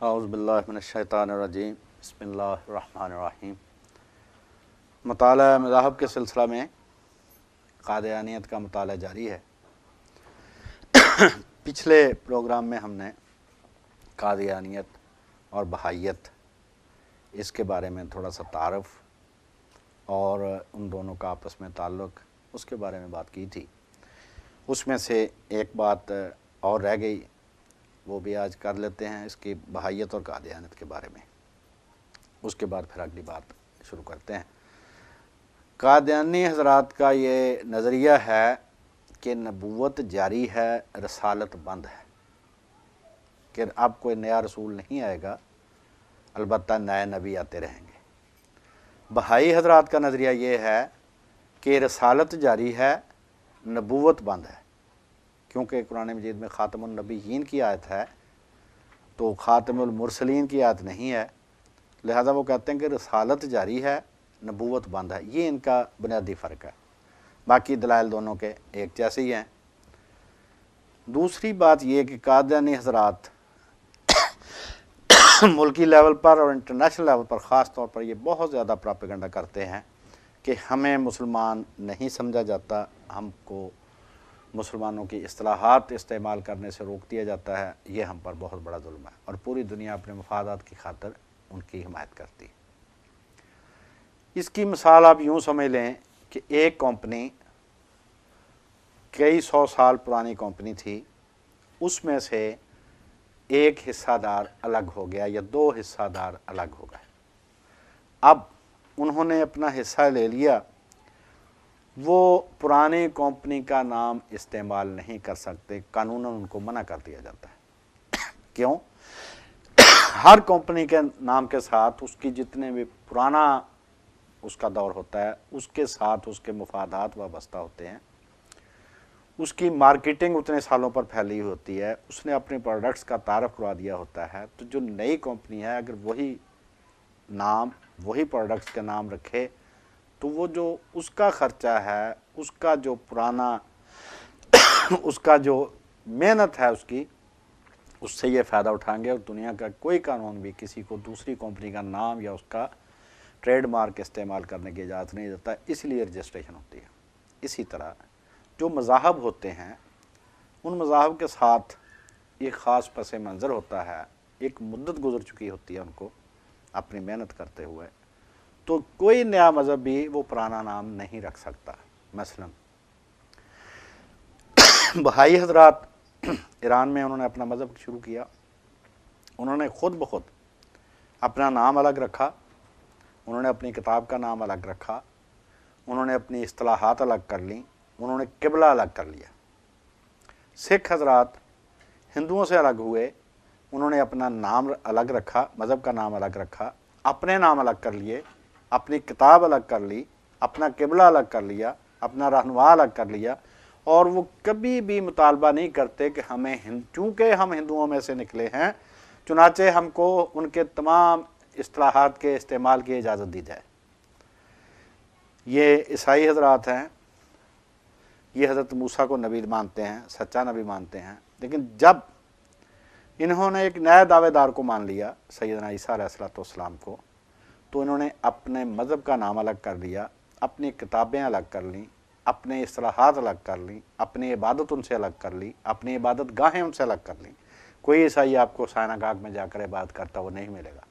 اعوذ باللہ من الشیطان الرجیم بسم اللہ الرحمن الرحیم۔ مطالعہ مذاہب کے سلسلہ میں قادیانیت کا مطالعہ جاری ہے۔ پچھلے پروگرام میں ہم نے قادیانیت اور بہائیت اس کے بارے میں تھوڑا سا تعارف اور ان دونوں کا آپس میں تعلق اس کے بارے میں بات کی تھی۔ اس میں سے ایک بات اور رہ گئی، وہ بھی آج کر لیتے ہیں، اس کی بہائیت اور قادیانیت کے بارے میں۔ اس کے بعد پھر اگلی بات شروع کرتے ہیں۔ قادیانی حضرات کا یہ نظریہ ہے کہ نبوت جاری ہے، رسالت بند ہے، کہ اب کوئی نیا رسول نہیں آئے گا، البتہ نئے نبی آتے رہیں گے۔ بہائی حضرات کا نظریہ یہ ہے کہ رسالت جاری ہے، نبوت بند ہے، کیونکہ قرآن مجید میں خاتم النبیین کی آیت ہے تو خاتم المرسلین کی آیت نہیں ہے، لہذا وہ کہتے ہیں کہ رسالت جاری ہے، نبوت بند ہے۔ یہ ان کا بنیادی فرق ہے، باقی دلائل دونوں کے ایک جیسے ہی ہیں۔ دوسری بات یہ کہ قادیانی حضرات ملکی لیول پر اور انٹرنیشنل لیول پر خاص طور پر یہ بہت زیادہ پراپیگنڈا کرتے ہیں کہ ہمیں مسلمان نہیں سمجھا جاتا، ہم کو مسلمانوں کی اصطلاحات استعمال کرنے سے روک دیا جاتا ہے، یہ ہم پر بہت بڑا ظلم ہے، اور پوری دنیا اپنے مفادات کی خاطر ان کی حمایت کرتی ہے۔ اس کی مثال آپ یوں سمجھ لیں کہ ایک کمپنی کئی سو سال پرانی کمپنی تھی، اس میں سے ایک حصہ دار الگ ہو گیا یا دو حصہ دار الگ ہو گئے۔ اب انہوں نے اپنا حصہ لے لیا، وہ پرانی کمپنی کا نام استعمال نہیں کر سکتے، قانوناً ان کو منع کر دیا جاتا ہے۔ کیوں؟ ہر کمپنی کے نام کے ساتھ اس کی جتنے بھی پرانا اس کا دور ہوتا ہے، اس کے ساتھ اس کے مفادات وابستہ ہوتے ہیں، اس کی مارکیٹنگ اتنے سالوں پر پھیلی ہوتی ہے، اس نے اپنے پروڈکٹس کا تعارف کروا دیا ہوتا ہے، تو جو نئی کمپنی ہے اگر وہی نام وہی پروڈکٹس کا نام رکھے تو وہ جو اس کا خرچہ ہے، اس کا جو پرانا اس کا جو محنت ہے اس سے یہ فائدہ اٹھائیں گے، اور دنیا کا کوئی قانون بھی کسی کو دوسری کمپنی کا نام یا اس کا ٹریڈ مارک استعمال کرنے کی اجازت نہیں دیتا، اس لیے رجسٹریشن ہوتی ہے۔ اسی طرح جو مذاہب ہوتے ہیں، ان مذاہب کے ساتھ ایک خاص پس منظر ہوتا ہے، ایک مدت گزر چکی ہوتی ہے ان کو اپنی محنت کرتے ہوئے، تو کوئی نیا مذہب بھی وہ پرانا نام نہیں رکھ سکتا۔ مثلا بہائی حضرات ایران میں انہوں نے اپنا مذہب شروع کیا، انہوں نے خود بخود اپنا نام الگ رکھا، انہوں نے اپنی کتاب کا نام الگ رکھا، انہوں نے اپنی اصطلاحات الگ کر لیں، انہوں نے قبلہ الگ کر لیا۔ سکھ حضرات ہندوؤں سے الگ ہوئے، انہوں نے اپنا نام الگ رکھا، مذہب کا نام الگ رکھا، اپنے نام الگ کر لیے، اپنی کتاب الگ کر لی، اپنا قبلہ الگ کر لیا، اپنا رہنما الگ کر لیا، اور وہ کبھی بھی مطالبہ نہیں کرتے کہ ہمیں چونکہ ہم ہندوؤں میں سے نکلے ہیں، چنانچہ ہم کو ان کے تمام اصطلاحات کے استعمال کی اجازت دی جائے۔ یہ عیسائی حضرات ہیں، یہ حضرت موسیٰ کو نبی مانتے ہیں، سچا نبی مانتے ہیں، لیکن جب انہوں نے ایک نئے دعوے دار کو مان لیا، سیدنا عیسیٰ علیہ السلام کو، تو انہوں نے اپنے مذہب کا نام الگ کر دیا، اپنی کتابیں الگ کر لیں، اپنے اصطلاحات الگ کر لیں، اپنی عبادت ان سے الگ کر لی، اپنی عبادت گاہیں ان سے الگ کر لیں۔ کوئی عیسائی آپ کو سائناگاگ میں جا کر عبادت کرتا وہ نہیں ملے گا،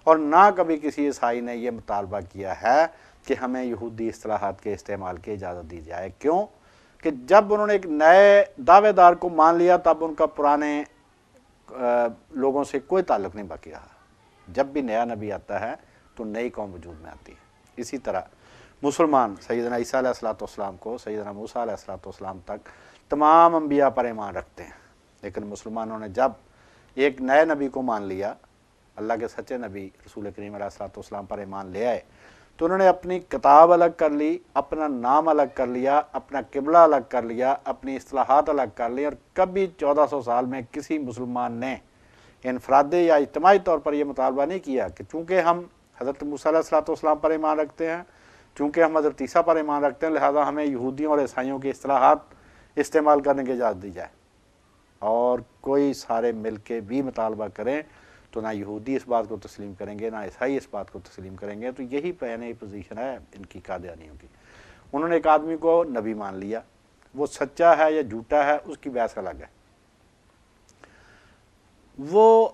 اور نہ کبھی کسی عیسائی نے یہ مطالبہ کیا ہے کہ ہمیں یہودی اصطلاحات کے استعمال کی اجازت دی جائے۔ کیوں؟ کہ جب انہوں نے ایک نئے دعوے دار کو مان لیا تب ان کا پرانے لوگوں سے کوئی تعلق نہیں باقی رہا۔ جب بھی نیا نبی آتا ہے تو نئی قوم وجود میں آتی ہے۔ اسی طرح مسلمان سیدنا عیسیٰ علیہ السلام کو سیدنا موسیٰ علیہ السلام تک تمام انبیاء پر ایمان رکھتے ہیں، لیکن مسلمانوں نے جب ایک نئے نبی کو مان لیا، اللہ کے سچے نبی رسول کریم علیہ السلام پر ایمان لے آئے، تو انہوں نے اپنی کتاب الگ کر لی، اپنا نام الگ کر لیا، اپنا قبلہ الگ کر لیا، اپنی اصطلاحات الگ کر لی، اور کبھی 1400 سال میں کسی مسلمان نے انفرادی یا اجتماعی طور پر یہ مطالبہ نہیں کیا کہ چونکہ ہم حضرت موسیٰ علیہ السلام پر ایمان رکھتے ہیں، چونکہ ہم حضرت عیسیٰ پر ایمان رکھتے ہیں، لہذا ہمیں یہودیوں اور عیسائیوں کی اصطلاحات استعمال کرنے کی اجازت دی جائے، اور کوئی سارے مل کے بھی مطالبہ کریں تو نہ یہودی اس بات کو تسلیم کریں گے، نہ عیسائی اس بات کو تسلیم کریں گے۔ تو یہی پہلے پوزیشن ہے ان کی قادیانیوں کی۔ انہوں نے ایک آدمی کو نبی مان لیا، وہ سچا ہے یا جھوٹا ہے اس کی بحث الگ ہے۔ وہ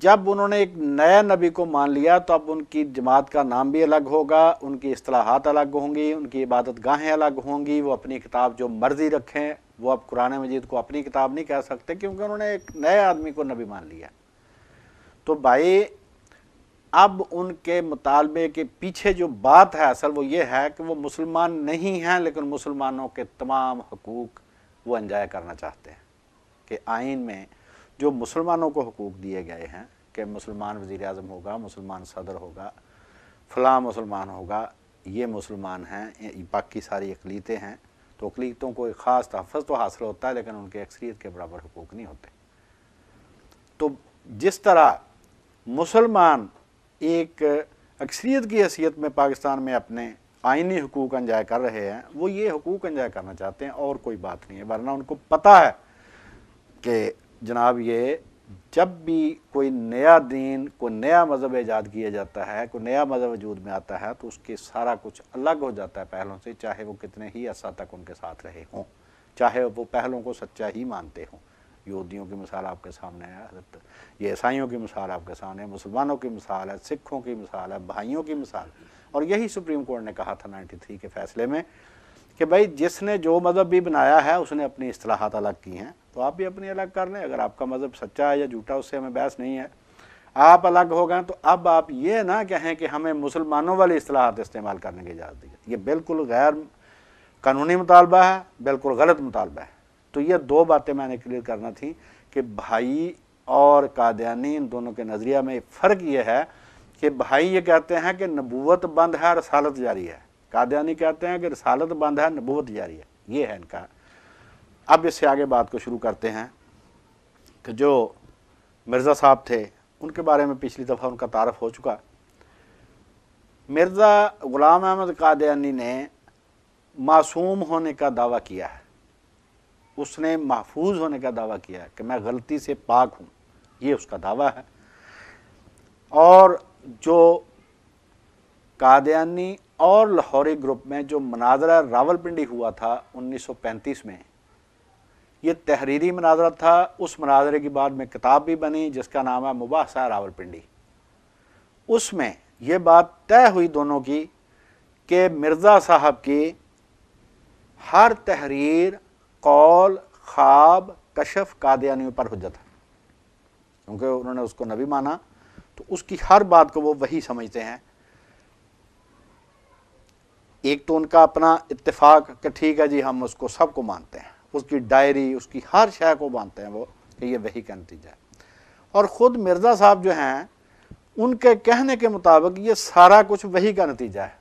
جب انہوں نے ایک نیا نبی کو مان لیا تو اب ان کی جماعت کا نام بھی الگ ہوگا، ان کی اصطلاحات الگ ہوں گی، ان کی عبادت گاہیں الگ ہوں گی، وہ اپنی کتاب جو مرضی رکھیں، وہ اب قرآن مجید کو اپنی کتاب نہیں کہہ سکتے کیونکہ انہوں نے ایک نئے آدمی کو نبی مان لیا۔ تو بھائی اب ان کے مطالبے کے پیچھے جو بات ہے اصل وہ یہ ہے کہ وہ مسلمان نہیں ہیں لیکن مسلمانوں کے تمام حقوق وہ انجوائے کرنا چاہتے ہیں، کہ آئین میں جو مسلمانوں کو حقوق دیے گئے ہیں کہ مسلمان وزیر اعظم ہوگا، مسلمان صدر ہوگا، فلاں مسلمان ہوگا، یہ مسلمان ہیں، باقی ساری اقلیتیں ہیں، تو اقلیتوں کو ایک خاص تحفظ تو حاصل ہوتا ہے لیکن ان کے اکثریت کے برابر حقوق نہیں ہوتے۔ تو جس طرح مسلمان ایک اکثریت کی حیثیت میں پاکستان میں اپنے آئینی حقوق انجوائے کر رہے ہیں، وہ یہ حقوق انجوائے کرنا چاہتے ہیں، اور کوئی بات نہیں ہے۔ ورنہ ان کو پتہ ہے کہ جناب یہ جب بھی کوئی نیا دین، کوئی نیا مذہب ایجاد کیا جاتا ہے، کوئی نیا مذہب وجود میں آتا ہے تو اس کے سارا کچھ الگ ہو جاتا ہے پہلوں سے، چاہے وہ کتنے ہی عرصہ تک ان کے ساتھ رہے ہوں، چاہے وہ پہلوں کو سچا ہی مانتے ہوں۔ یہودیوں کی مثال آپ کے سامنے ہے، حضرت یہ عیسائیوں کی مثال آپ کے سامنے ہے، مسلمانوں کی مثال ہے، سکھوں کی مثال ہے، بھائیوں کی مثال، اور یہی سپریم کورٹ نے کہا تھا 93 کے فیصلے میں کہ بھائی جس نے جو مذہب بھی بنایا ہے اس نے اپنی اصطلاحات الگ کی ہیں، تو آپ بھی اپنی الگ کر لیں۔ اگر آپ کا مذہب سچا ہے یا جھوٹا اس سے ہمیں بحث نہیں ہے، آپ الگ ہو گئے تو اب آپ یہ نہ کہیں کہ ہمیں مسلمانوں والی اصطلاحات استعمال کرنے کی اجازت دی جائے، یہ بالکل غیر قانونی مطالبہ ہے، بالکل غلط مطالبہ ہے۔ تو یہ دو باتیں میں نے کلیئر کرنا تھی کہ بھائی اور قادیانی ان دونوں کے نظریہ میں فرق یہ ہے کہ بھائی یہ کہتے ہیں کہ نبوت بند ہے، رسالت جاری ہے، قادیانی کہتے ہیں کہ رسالت بند ہے، نبوت جاری ہے۔ یہ ہے ان کا۔ اب اس سے آگے بات کو شروع کرتے ہیں کہ جو مرزا صاحب تھے ان کے بارے میں پچھلی دفعہ ان کا تعارف ہو چکا۔ مرزا غلام احمد قادیانی نے معصوم ہونے کا دعویٰ کیا ہے، اس نے محفوظ ہونے کا دعویٰ کیا ہے کہ میں غلطی سے پاک ہوں، یہ اس کا دعویٰ ہے۔ اور جو قادیانی اور لاہوری گروپ میں جو مناظرہ راولپنڈی ہوا تھا 1935 میں، یہ تحریری مناظرہ تھا۔ اس مناظرے کی بعد میں کتاب بھی بنی جس کا نام ہے مباحثہ راولپنڈی۔ اس میں یہ بات طے ہوئی دونوں کی کہ مرزا صاحب کی ہر تحریر، قول، خواب، کشف قادیانیوں پر حجت ہے، کیونکہ انہوں نے اس کو نبی مانا تو اس کی ہر بات کو وہ وہی سمجھتے ہیں۔ ایک تو ان کا اپنا اتفاق کہ ٹھیک ہے جی ہم اس کو سب کو مانتے ہیں، اس کی ڈائری، اس کی ہر شے کو مانتے ہیں وہ کہ یہ وہی کا نتیجہ ہے۔ اور خود مرزا صاحب جو ہیں ان کے کہنے کے مطابق یہ سارا کچھ وہی کا نتیجہ ہے۔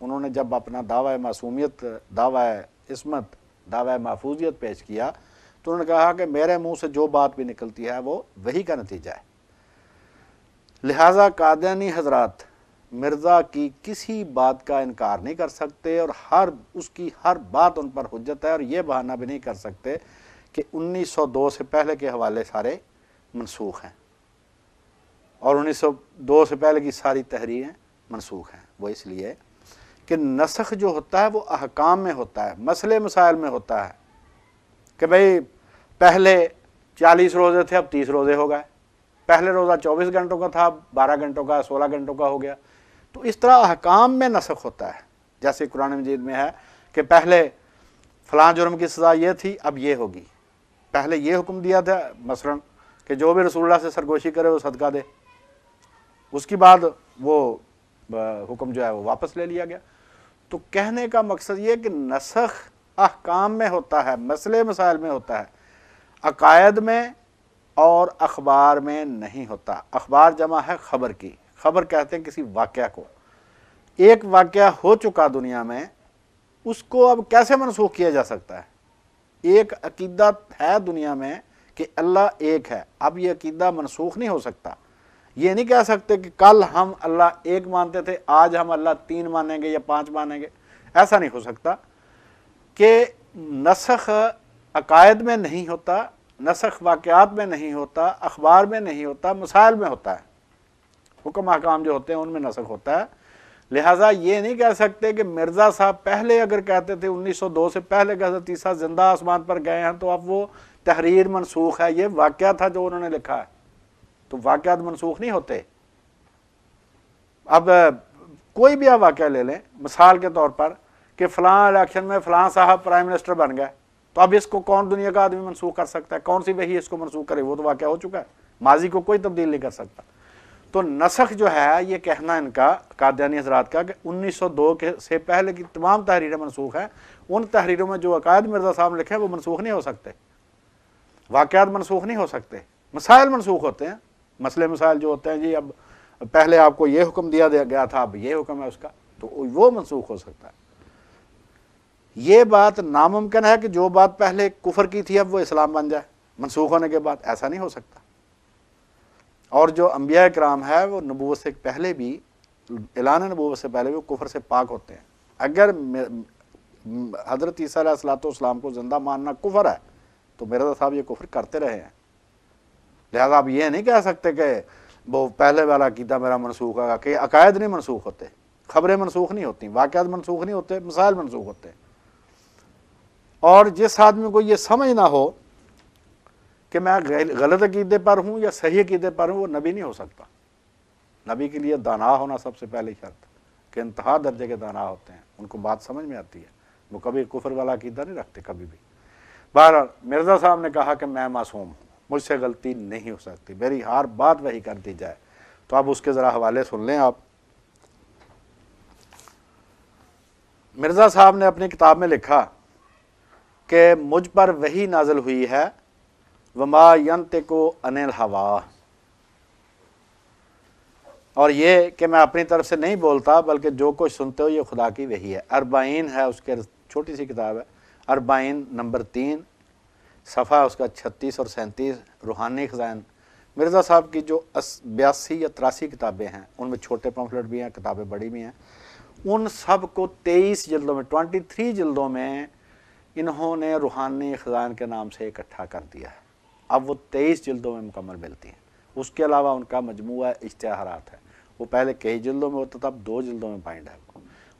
انہوں نے جب اپنا دعویٰ معصومیت، دعویٰ عصمت، دعویٰ محفوظیت پیش کیا تو انہوں نے کہا کہ میرے منہ سے جو بات بھی نکلتی ہے وہ وہی کا نتیجہ ہے۔ لہٰذا قادیانی حضرات مرزا کی کسی بات کا انکار نہیں کر سکتے اور اس کی ہر بات ان پر حجت ہے، اور یہ بہانہ بھی نہیں کر سکتے کہ 1902 سے پہلے کے حوالے سارے منسوخ ہیں اور 1902 سے پہلے کی ساری تحریریں منسوخ ہیں۔ وہ اس لیے کہ نسخ جو ہوتا ہے وہ احکام میں ہوتا ہے، مسئلے مسائل میں ہوتا ہے کہ بھئی پہلے 40 روزے تھے اب 30 روزے ہو گئے، پہلے روزہ 24 گھنٹوں کا تھا 12 گھنٹوں کا 16 گھنٹوں کا ہو گیا۔ تو اس طرح احکام میں نسخ ہوتا ہے، جیسے قرآن مجید میں ہے کہ پہلے فلاں جرم کی سزا یہ تھی اب یہ ہوگی، پہلے یہ حکم دیا تھا مثلا کہ جو بھی رسول اللہ سے سرگوشی کرے وہ صدقہ دے، اس کے بعد وہ حکم جو ہے وہ واپس لے لیا گیا۔ تو کہنے کا مقصد یہ کہ نسخ احکام میں ہوتا ہے، مسئلے مسائل میں ہوتا ہے، عقائد میں اور اخبار میں نہیں ہوتا۔ اخبار جمع ہے خبر کی، خبر کہتے ہیں کسی واقعہ کو۔ ایک واقعہ ہو چکا دنیا میں، اس کو اب کیسے منسوخ کیا جا سکتا ہے؟ ایک عقیدہ ہے دنیا میں کہ اللہ ایک ہے، اب یہ عقیدہ منسوخ نہیں ہو سکتا۔ یہ نہیں کہہ سکتے کہ کل ہم اللہ ایک مانتے تھے آج ہم اللہ 3 مانیں گے یا 5 مانیں گے، ایسا نہیں ہو سکتا۔ کہ نسخ عقائد میں نہیں ہوتا، نسخ واقعات میں نہیں ہوتا، اخبار میں نہیں ہوتا، مسائل میں ہوتا ہے، حکم احکام جو ہوتے ہیں ان میں نسخ ہوتا ہے۔ لہٰذا یہ نہیں کہہ سکتے کہ مرزا صاحب پہلے اگر کہتے تھے 1902 سے پہلے کہ حضرت عیسیٰ زندہ آسمان پر گئے ہیں تو اب وہ تحریر منسوخ ہے، یہ واقعہ تھا جو انہوں نے لکھا ہے، تو واقعات منسوخ نہیں ہوتے۔ اب کوئی بھی آپ واقعہ لے لیں مثال کے طور پر کہ فلاں الیکشن میں فلاں صاحب پرائم منسٹر بن گئے، تو اب اس کو کون دنیا کا آدمی منسوخ کر سکتا ہے؟ کون سی وحی اس کو منسوخ کرے؟ وہ تو واقعہ ہو چکا ہے، ماضی کو کوئی تبدیل نہیں کر سکتا۔ تو نسخ جو ہے یہ کہنا ان کا قادیانی حضرات کا کہ 1902 سے پہلے کی تمام تحریریں منسوخ ہیں، ان تحریروں میں جو عقائد مرزا صاحب نے لکھے ہیں وہ منسوخ نہیں ہو سکتے، واقعات منسوخ نہیں ہو سکتے، مسائل منسوخ ہوتے ہیں۔ مسئلے مسائل جو ہوتے ہیں جی اب پہلے آپ کو یہ حکم دیا گیا تھا، اب یہ حکم ہے اس کا، تو وہ منسوخ ہو سکتا ہے۔ یہ بات ناممکن ہے کہ جو بات پہلے کفر کی تھی اب وہ اسلام بن جائے منسوخ ہونے کے بعد، ایسا نہیں ہو سکتا۔ اور جو انبیاء کرام ہے وہ نبوت سے پہلے بھی، اعلان نبوت سے پہلے بھی وہ کفر سے پاک ہوتے ہیں۔ اگر حضرت عیسیٰ علیہ السلام کو زندہ ماننا کفر ہے تو مرزا صاحب یہ کفر کرتے رہے ہیں، لہذا آپ یہ نہیں کہہ سکتے کہ وہ پہلے والا عقیدہ میرا منسوخ ہے، کہ عقائد نہیں منسوخ ہوتے، خبریں منسوخ نہیں ہوتی، واقعات منسوخ نہیں ہوتے، مسائل منسوخ ہوتے ہیں۔ اور جس آدمی کو یہ سمجھ نہ ہو کہ میں غلط عقیدے پر ہوں یا صحیح عقیدے پر ہوں، وہ نبی نہیں ہو سکتا۔ نبی کے لیے دانا ہونا سب سے پہلی شرط، کہ انتہا درجے کے دانا ہوتے ہیں، ان کو بات سمجھ میں آتی ہے، وہ کبھی کفر والا عقیدہ نہیں رکھتے کبھی بھی۔ بہرحال مرزا صاحب نے کہا کہ میں معصوم ہوں، مجھ سے غلطی نہیں ہو سکتی، میری ہر بات وہی کر دی جائے۔ تو اب اس کے ذرا حوالے سن لیں آپ۔ مرزا صاحب نے اپنی کتاب میں لکھا کہ مجھ پر وحی نازل ہوئی ہے، وما ینطق عن الہوا، اور یہ کہ میں اپنی طرف سے نہیں بولتا بلکہ جو کچھ سنتے ہو یہ خدا کی وحی ہے۔ اربعین ہے اس کے، چھوٹی سی کتاب ہے، اربعین نمبر 3 صفحہ اس کا 36 اور 37، روحانی خزائن۔ مرزا صاحب کی جو 82 یا 83 کتابیں ہیں، ان میں چھوٹے پمفلٹ بھی ہیں، کتابیں بڑی بھی ہیں، ان سب کو 23 جلدوں میں، 23 جلدوں میں انہوں نے روحانی خزائن کے نام سے اکٹھا کر دیا ہے۔ اب وہ 23 جلدوں میں مکمل ملتی ہیں۔ اس کے علاوہ ان کا مجموعہ اشتہارات ہے، وہ پہلے کئی جلدوں میں ہوتا تھا، اب 2 جلدوں میں بائنڈ ہے۔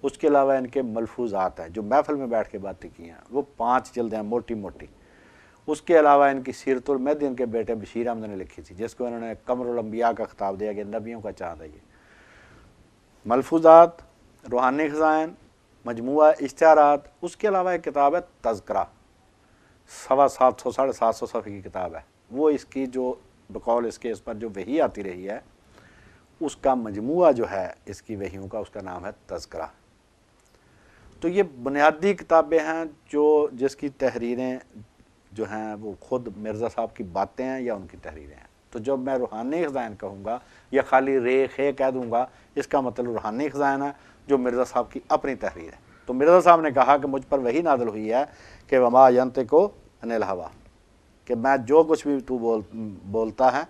اس کے علاوہ ان کے ملفوظات ہیں جو محفل میں بیٹھ کے باتیں کی ہیں، وہ 5 جلدیں ہیں موٹی موٹی۔ اس کے علاوہ ان کی سیرت المہدی ان کے بیٹے بشیر احمد نے لکھی تھی، جس کو انہوں نے قمر الانبیاء کا خطاب دیا کہ نبیوں کا چاند ہے۔ یہ ملفوظات، روحانی خزائن، مجموعہ اشتہارات، اس کے علاوہ ایک کتاب ہے تذکرہ، 750 750 صفحے کی کتاب ہے، وہ اس کی جو بقول اس کے اس پر جو وحی آتی رہی ہے اس کا مجموعہ جو ہے اس کی وحیوں کا، اس کا نام ہے تذکرہ۔ تو یہ بنیادی کتابیں ہیں جو جس کی تحریریں جو ہیں وہ خود مرزا صاحب کی باتیں ہیں یا ان کی تحریریں ہیں۔ تو جب میں روحانی خزائن کہوں گا یا خالی خے کہہ دوں گا، اس کا مطلب روحانی خزائن ہے جو مرزا صاحب کی اپنی تحریر ہے۔ تو مرزا صاحب نے کہا کہ مجھ پر وحی نازل ہوئی ہے کہ وما ینطق عن الہوا، کہ میں جو کچھ بھی تو بولتا ہے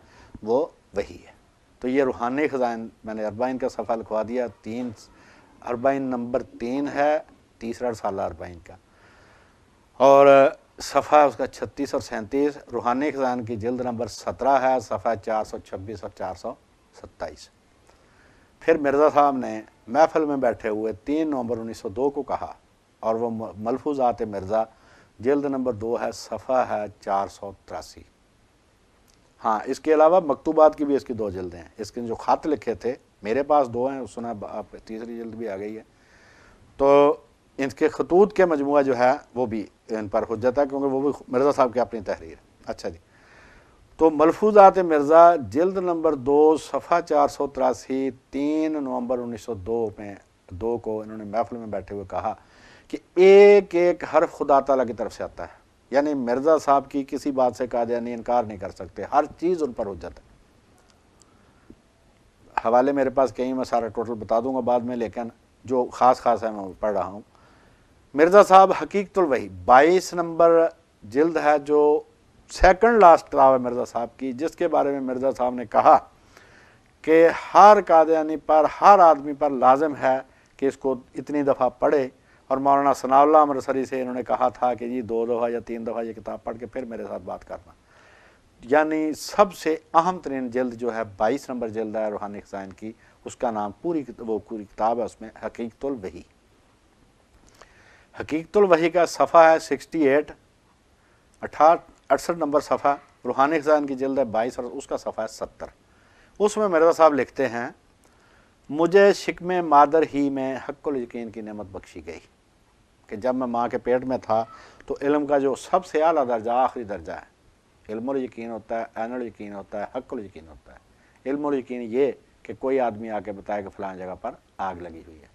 وہ وحی ہے۔ تو یہ روحانی خزائن میں نے اربعین کا صفحہ لکھوا دیا، 3 اربعین نمبر 3 ہے، تیسرا رسالہ اربعین کا، اور صفحہ اس کا 36 اور 37، روحانی خزائن کی جلد نمبر 17 ہے، صفحہ 426 اور 427۔ پھر مرزا صاحب نے محفل میں بیٹھے ہوئے 3 نومبر 1902 کو کہا، اور وہ ملفوظات مرزا جلد نمبر 2 ہے، صفحہ ہے 483۔ ہاں، اس کے علاوہ مکتوبات کی بھی اس کی 2 جلدیں ہیں، اس کے جو خط لکھے تھے میرے پاس 2 ہیں، سنا آپ تیسری جلد بھی آ گئی ہے، تو ان کے خطوط کے مجموعہ جو ہے وہ بھی ان پر حجت ہے، کیونکہ وہ بھی مرزا صاحب کی اپنی تحریر ہے۔ اچھا جی، تو ملفوظات مرزا جلد نمبر 2 صفحہ 483، 3 نومبر 1902 میں 2 کو انہوں نے محفل میں بیٹھے ہوئے کہا کہ ایک ایک حرف خدا تعالیٰ کی طرف سے آتا ہے، یعنی مرزا صاحب کی کسی بات سے قادیانی انکار نہیں کر سکتے، ہر چیز ان پر حجت ہے۔ حوالے میرے پاس کہیں، میں سارا ٹوٹل بتا دوں گا بعد میں، لیکن جو خاص خاص ہے میں پڑھ رہا ہوں۔ مرزا صاحب حقیقت الوحی 22 نمبر جلد ہے، جو سیکنڈ لاسٹ کتاب ہے مرزا صاحب کی، جس کے بارے میں مرزا صاحب نے کہا کہ ہر قادیانی پر، ہر آدمی پر لازم ہے کہ اس کو اتنی دفعہ پڑھے، اور مولانا ثناء اللہ امرتسری سے انہوں نے کہا تھا کہ جی 2 دفعہ یا 3 دفعہ یہ کتاب پڑھ کے پھر میرے ساتھ بات کرنا۔ یعنی سب سے اہم ترین جلد جو ہے 22 نمبر جلد ہے روحانی خزائن کی، اس کا نام پوری کتاب ہے اس میں حقیقت الوحی۔ حقیقت الوحی کا صفحہ ہے 68، 68 نمبر صفحہ، روحانی خزائن کی جلد ہے 22 اور اس کا صفحہ ہے 70۔ اس میں مرزا صاحب لکھتے ہیں مجھے شکم مادر ہی میں حق الیقین کی نعمت بخشی گئی کہ جب میں ماں کے پیٹ میں تھا تو علم کا جو سب سے اعلیٰ درجہ آخری درجہ ہے، علم الیقین ہوتا ہے، عین الیقین ہوتا ہے، حق الیقین ہوتا ہے۔ علم الیقین یہ کہ کوئی آدمی آ کے بتائے کہ فلاں جگہ پر آگ لگی ہوئی ہے،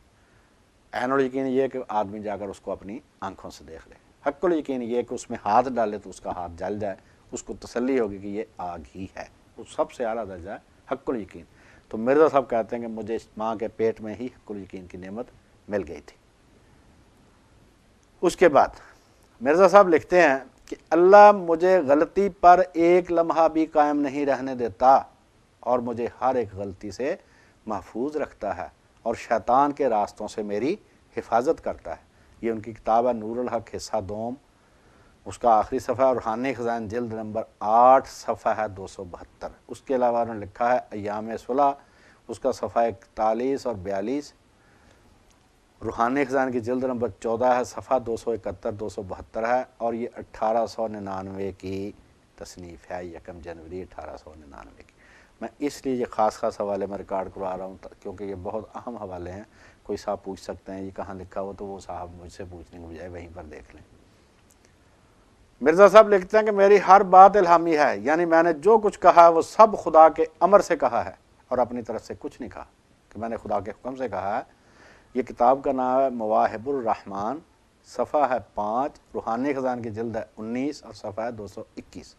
عین الیقین یہ کہ آدمی جا کر اس کو اپنی آنکھوں سے دیکھ لے، حق الیقین یہ کہ اس میں ہاتھ ڈالے تو اس کا ہاتھ جل جائے، اس کو تسلی ہوگی کہ یہ آگ ہی ہے، وہ سب سے اعلیٰ درجہ ہے حق الیقین۔ تو مرزا صاحب کہتے ہیں کہ مجھے ماں کے پیٹ میں ہی حق الیقین کی نعمت مل گئی تھی۔ اس کے بعد مرزا صاحب لکھتے ہیں کہ اللہ مجھے غلطی پر ایک لمحہ بھی قائم نہیں رہنے دیتا اور مجھے ہر ایک غلطی سے محفوظ رکھتا ہے اور شیطان کے راستوں سے میری حفاظت کرتا ہے۔ یہ ان کی کتاب ہے نور الحق حصہ دوم، اس کا آخری صفحہ ہے، روحانی خزائن جلد نمبر 8 صفحہ ہے 272۔ اس کے علاوہ انہوں نے لکھا ہے ایام صلح، اس کا صفحہ 41 اور 42، روحانی خزائن کی جلد نمبر 14 ہے، صفحہ 271 272 ہے، اور یہ 1899 کی تصنیف ہے، 1 جنوری 1899 کی۔ میں اس لیے یہ خاص حوالے میں ریکارڈ کروا رہا ہوں کیونکہ یہ بہت اہم حوالے ہیں، کوئی صاحب پوچھ سکتے ہیں یہ کہاں لکھا ہو، تو وہ صاحب مجھ سے پوچھنے کے بجائے وہیں پر دیکھ لیں۔ مرزا صاحب لکھتے ہیں کہ میری ہر بات الہامی ہے، یعنی میں نے جو کچھ کہا وہ سب خدا کے امر سے کہا ہے اور اپنی طرف سے کچھ نہیں کہا کہ میں نے خدا کے حکم سے کہا ہے۔ یہ کتاب کا نام ہے مواہب الرحمن، صفحہ ہے 5، روحانی خزائن کی جلد ہے 19 اور صفحہ ہے 221۔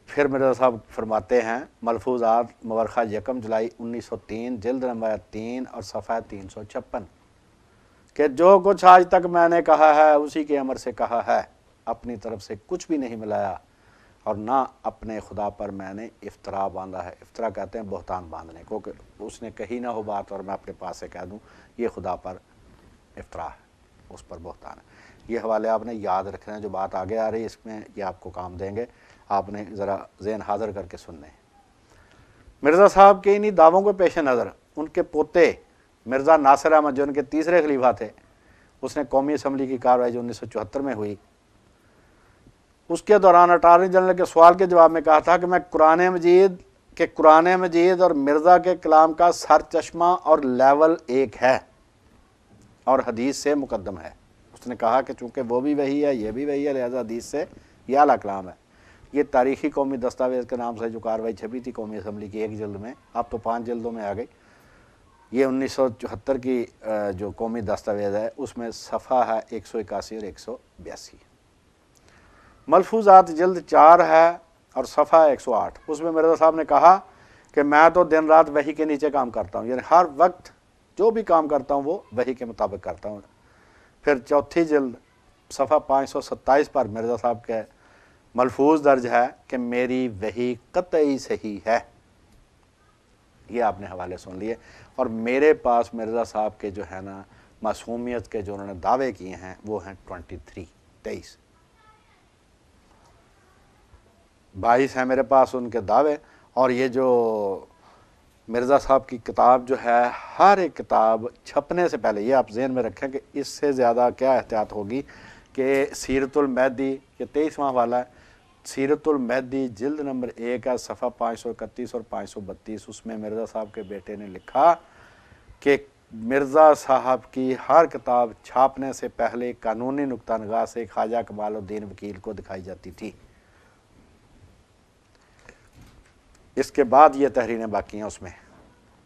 پھر مرزا صاحب فرماتے ہیں ملفوظات مورخہ 1 جولائی 1903 جلد نمبر 3 اور صفحہ 356 کہ جو کچھ آج تک میں نے کہا ہے اسی کے امر سے کہا ہے، اپنی طرف سے کچھ بھی نہیں ملایا اور نہ اپنے خدا پر میں نے افطرا باندھا ہے۔ افطرا کہتے ہیں بہتان باندھنے کو، کہ اس نے کہی نہ ہو بات اور میں اپنے پاس سے کہہ دوں، یہ خدا پر افطرا ہے، اس پر بہتان ہے۔ یہ حوالے آپ نے یاد رکھنا ہے، جو بات آگے آ رہی ہے اس میں یہ آپ کو کام دیں گے، آپ نے ذرا ذہن حاضر کر کے سننے ہیں۔ مرزا صاحب کے انہی دعووں کو پیش نظر ان کے پوتے مرزا ناصر احمد جو ان کے تیسرے خلیفہ تھے، اس نے قومی اسمبلی کی کارروائی جو 1974 میں ہوئی، اس کے دوران اٹارنی جنرل کے سوال کے جواب میں کہا تھا کہ میں قرآن مجید اور مرزا کے کلام کا سر چشمہ اور لیول ایک ہے اور حدیث سے مقدم ہے۔ اس نے کہا کہ چونکہ وہ بھی وہی ہے یہ بھی وہی ہے، لہذا حدیث سے یہ اعلیٰ کلام ہے۔ یہ تاریخی قومی دستاویز کے نام سے جو کارروائی چھپی تھی قومی اسمبلی کی 1 جلد میں، اب تو 5 جلدوں میں آ گئی، یہ 1974 کی جو قومی دستاویز ہے اس میں صفحہ ہے 181 اور 182۔ ملفوظات جلد 4 ہے اور صفحہ 108۔ اس میں مرزا صاحب نے کہا کہ میں تو دن رات وحی کے نیچے کام کرتا ہوں، یعنی ہر وقت جو بھی کام کرتا ہوں وہ وحی کے مطابق کرتا ہوں۔ پھر 4 جلد صفحہ 527 پر مرزا صاحب کے ملفوظ درج ہے کہ میری وحی قطعی صحیح ہے۔ یہ آپ نے حوالے سن لیے، اور میرے پاس مرزا صاحب کے جو ہے نا معصومیت کے جو انہوں نے دعوے کیے ہیں وہ ہیں 23 22 ہیں میرے پاس ان کے دعوے۔ اور یہ جو مرزا صاحب کی کتاب جو ہے، ہر ایک کتاب چھپنے سے پہلے یہ آپ ذہن میں رکھیں کہ اس سے زیادہ کیا احتیاط ہوگی کہ سیرت المہدی، یہ 23واں والا ہے، سیرت المہدی جلد نمبر 1 ہے، صفحہ 531 اور 532۔ اس میں مرزا صاحب کے بیٹے نے لکھا کہ مرزا صاحب کی ہر کتاب چھاپنے سے پہلے قانونی نقطہ نگاہ سے خواجہ کمال الدین وکیل کو دکھائی جاتی تھی۔ اس کے بعد یہ تحریریں باقی ہیں اس میں۔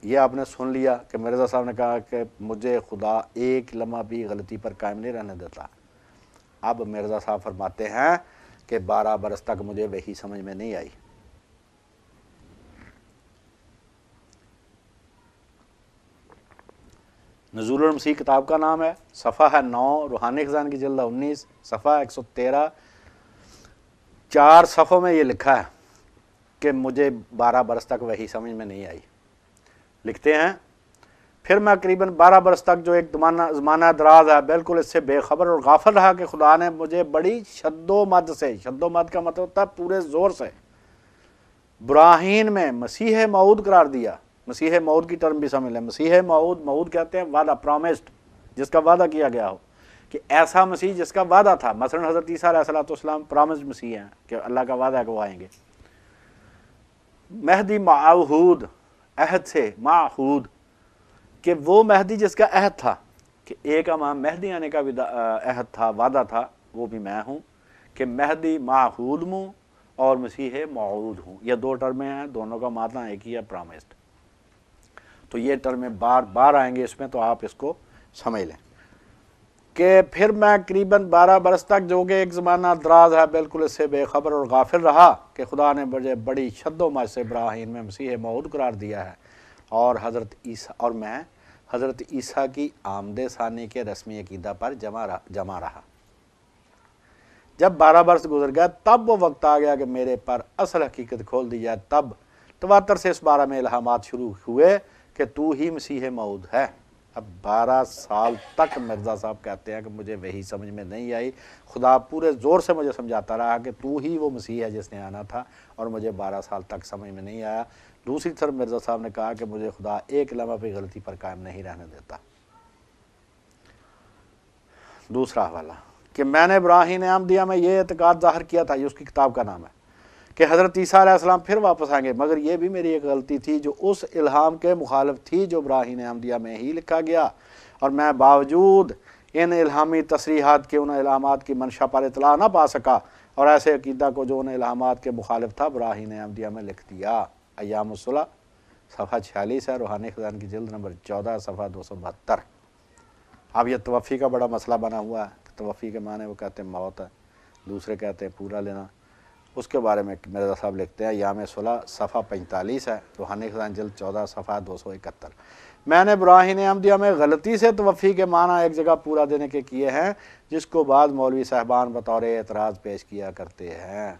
یہ آپ نے سن لیا کہ مرزا صاحب نے کہا کہ مجھے خدا ایک لمحہ بھی غلطی پر قائم نہیں رہنے دیتا۔ اب مرزا صاحب فرماتے ہیں کہ 12 برس تک مجھے وہی سمجھ میں نہیں آئی۔ نزول المسیح کتاب کا نام ہے، صفحہ ہے 9، روحانی خزائن کی جلد 19، صفحہ 113۔ 4 صفحوں میں یہ لکھا ہے کہ مجھے 12 برس تک وہی سمجھ میں نہیں آئی۔ لکھتے ہیں پھر میں قریباً 12 برس تک جو ایک زمانہ دراز ہے بالکل اس سے بے خبر اور غافل رہا کہ خدا نے مجھے بڑی شد و مد سے، شد و مد کا مطلب ہوتا ہے پورے زور سے، براہین میں مسیح موعود قرار دیا۔ مسیح موعود کی ٹرم بھی سمجھ لیں، مسیح موعود، موعود کہتے ہیں وعدہ، پرومسڈ، جس کا وعدہ کیا گیا ہو، کہ ایسا مسیح جس کا وعدہ تھا۔ مثلا حضرت عیسیٰ علیہ السلام پرومسڈ مسیح ہیں کہ اللہ کا وعدہ ہے کہ وہ آئیں گے۔ مہدی معہود، عہد سے معہود، کہ وہ مہدی جس کا عہد تھا، کہ ایک امام مہدی آنے کا بھی عہد تھا، وعدہ تھا، وہ بھی میں ہوں، کہ مہدی معہود ہوں اور مسیح موعود ہوں۔ یہ دو ٹرمیں ہیں، دونوں کا معنی ایک ہی ہے، پرامسڈ۔ تو یہ ٹرمیں بار بار آئیں گے اس میں، تو آپ اس کو سمجھ لیں کہ پھر میں قریباً 12 برس تک، جو کہ ایک زمانہ دراز ہے، بالکل اس سے بے خبر اور غافل رہا کہ خدا نے مجھے بڑی شد و مد سے براہین میں مسیح موعود قرار دیا ہے، اور میں حضرت عیسیٰ کی آمد ثانی کے رسمی عقیدہ پر جمع رہا۔ جب 12 برس گزر گئے تب وہ وقت آ گیا کہ میرے پر اصل حقیقت کھول دی جائے۔ تب تواتر سے اس بارے میں الہامات شروع ہوئے کہ تو ہی مسیح موعود ہے۔ اب 12 سال تک مرزا صاحب کہتے ہیں کہ مجھے وہی سمجھ میں نہیں آئی، خدا پورے زور سے مجھے سمجھاتا رہا کہ تو ہی وہ مسیح ہے جس نے آنا تھا، اور مجھے 12 سال تک سمجھ میں نہیں آیا۔ دوسری طرف مرزا صاحب نے کہا کہ مجھے خدا ایک لمحہ بھی غلطی پر قائم نہیں رہنے دیتا۔ دوسرا حوالہ کہ میں نے براہین احمدیہ میں یہ اعتقاد ظاہر کیا تھا، یہ اس کی کتاب کا نام ہے، کہ حضرت عیسیٰ علیہ السلام پھر واپس آئیں گے، مگر یہ بھی میری ایک غلطی تھی جو اس الہام کے مخالف تھی جو براہین احمدیہ میں ہی لکھا گیا، اور میں باوجود ان الہامی تصریحات کے ان الہامات کی منشا پر اطلاع نہ پا سکا، اور ایسے عقیدہ کو جو ان الہامات کے مخالف تھا براہین احمدیہ میں لکھ دیا۔ ایام الصلح صفحہ 46 ہے، روحانی خزان کی جلد نمبر 14 صفحہ 272۔ اب یہ توفی کا بڑا مسئلہ بنا ہوا ہے، توفی کے معنی وہ کہتے ہیں موت ہے، دوسرے کہتے ہیں پورا لینا۔ اس کے بارے میں مرزا صاحب لکھتے ہیں، ایام صلح صفحہ 45 ہے، روحانی خزان جلد 14 صفحہ 271۔ میں نے براہین احمدیہ میں غلطی سے توفی کے معنی ایک جگہ پورا دینے کے کیے ہیں، جس کو بعض مولوی صاحبان بطور اعتراض پیش کیا کرتے ہیں۔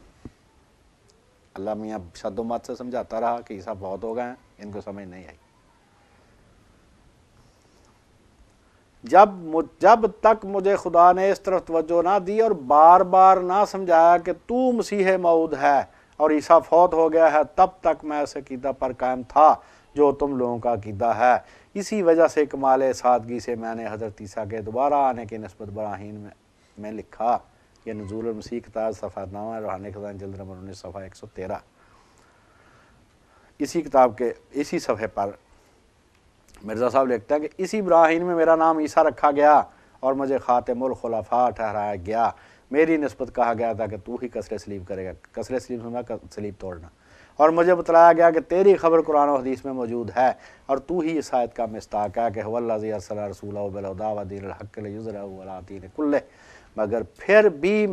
اللہ میاں شد و مت سے سمجھاتا رہا کہ عیسیٰ بہت ہو گئے ہیں، ان کو سمجھ نہیں آئی۔ جب تک مجھے خدا نے اس طرف توجہ نہ دی اور بار بار نہ سمجھایا کہ تو مسیح موعود ہے اور عیسیٰ فوت ہو گیا ہے، تب تک میں اس عقیدہ پر قائم تھا جو تم لوگوں کا عقیدہ ہے۔ اسی وجہ سے کمال سادگی سے میں نے حضرت عیسیٰ کے دوبارہ آنے کی نسبت براہین میں لکھا۔ یہ نزول المسیح کتاب صفحہ 9 ہے، روحانی خزان جلد نمبر 19 صفحہ 113۔ اسی کتاب کے اسی صفحے پر مرزا صاحب لکھتے ہیں کہ اسی براہین میں میرا نام عیسیٰ رکھا گیا اور مجھے خاتم الخلفاء ٹھہرایا گیا۔ میری نسبت کہا گیا تھا کہ تو ہی کسر سلیب کرے گا، کسر سلیب سنا سلیب توڑنا، اور مجھے بتلایا گیا کہ تیری خبر قرآن و حدیث میں موجود ہے، اور تو ہی اس آیت کا مصداق ہے کہ هو الذی ارسل رسولہ بالہدی ودین الحق لیظہرہ علی الدین کلہ۔ مگر پھر بھی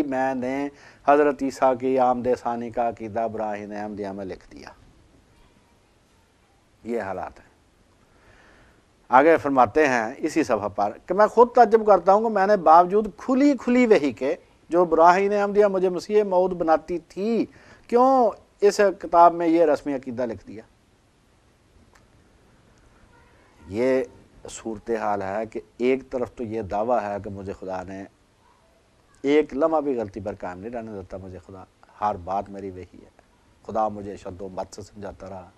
میں نے حضرت عیسیٰ کی آمد ثانی کا عقیدہ براہین احمدیہ میں لکھ دیا۔ یہ حالات ہیں۔ آگے فرماتے ہیں اسی صفحہ پر کہ میں خود تعجب کرتا ہوں کہ میں نے باوجود کھلی وحی کے جو براہین احمدیہ مجھے مسیح موعود بناتی تھی، کیوں اس کتاب میں یہ رسمی عقیدہ لکھ دیا۔ یہ صورتحال ہے کہ ایک طرف تو یہ دعویٰ ہے کہ مجھے خدا نے ایک لمحہ بھی غلطی پر قائم نہیں رہنے دیتا، مجھے خدا ہر بات میری وحی ہے، خدا مجھے شد و مت سے سمجھاتا رہا،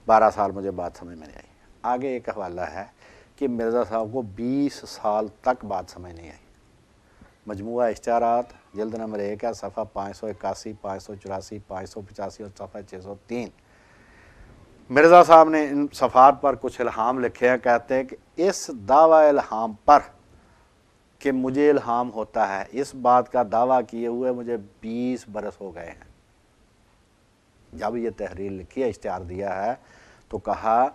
12 سال مجھے بات سمجھ میں نہیں آئی۔ آگے ایک حوالہ ہے کہ مرزا صاحب کو 20 سال تک بات سمجھ نہیں آئی۔ مجموعہ اشتہارات جلد نمبر 1 ہے، صفحہ 581، 584، 585 اور صفحہ 603۔ مرزا صاحب نے ان صفحات پر کچھ الہام لکھے ہیں، کہتے ہیں کہ اس دعویٰ الہام پر کہ مجھے الہام ہوتا ہے، اس بات کا دعویٰ کیے ہوئے مجھے 20 برس ہو گئے ہیں۔ جب یہ تحریر لکھی ہے، اشتہار دیا ہے، تو کہا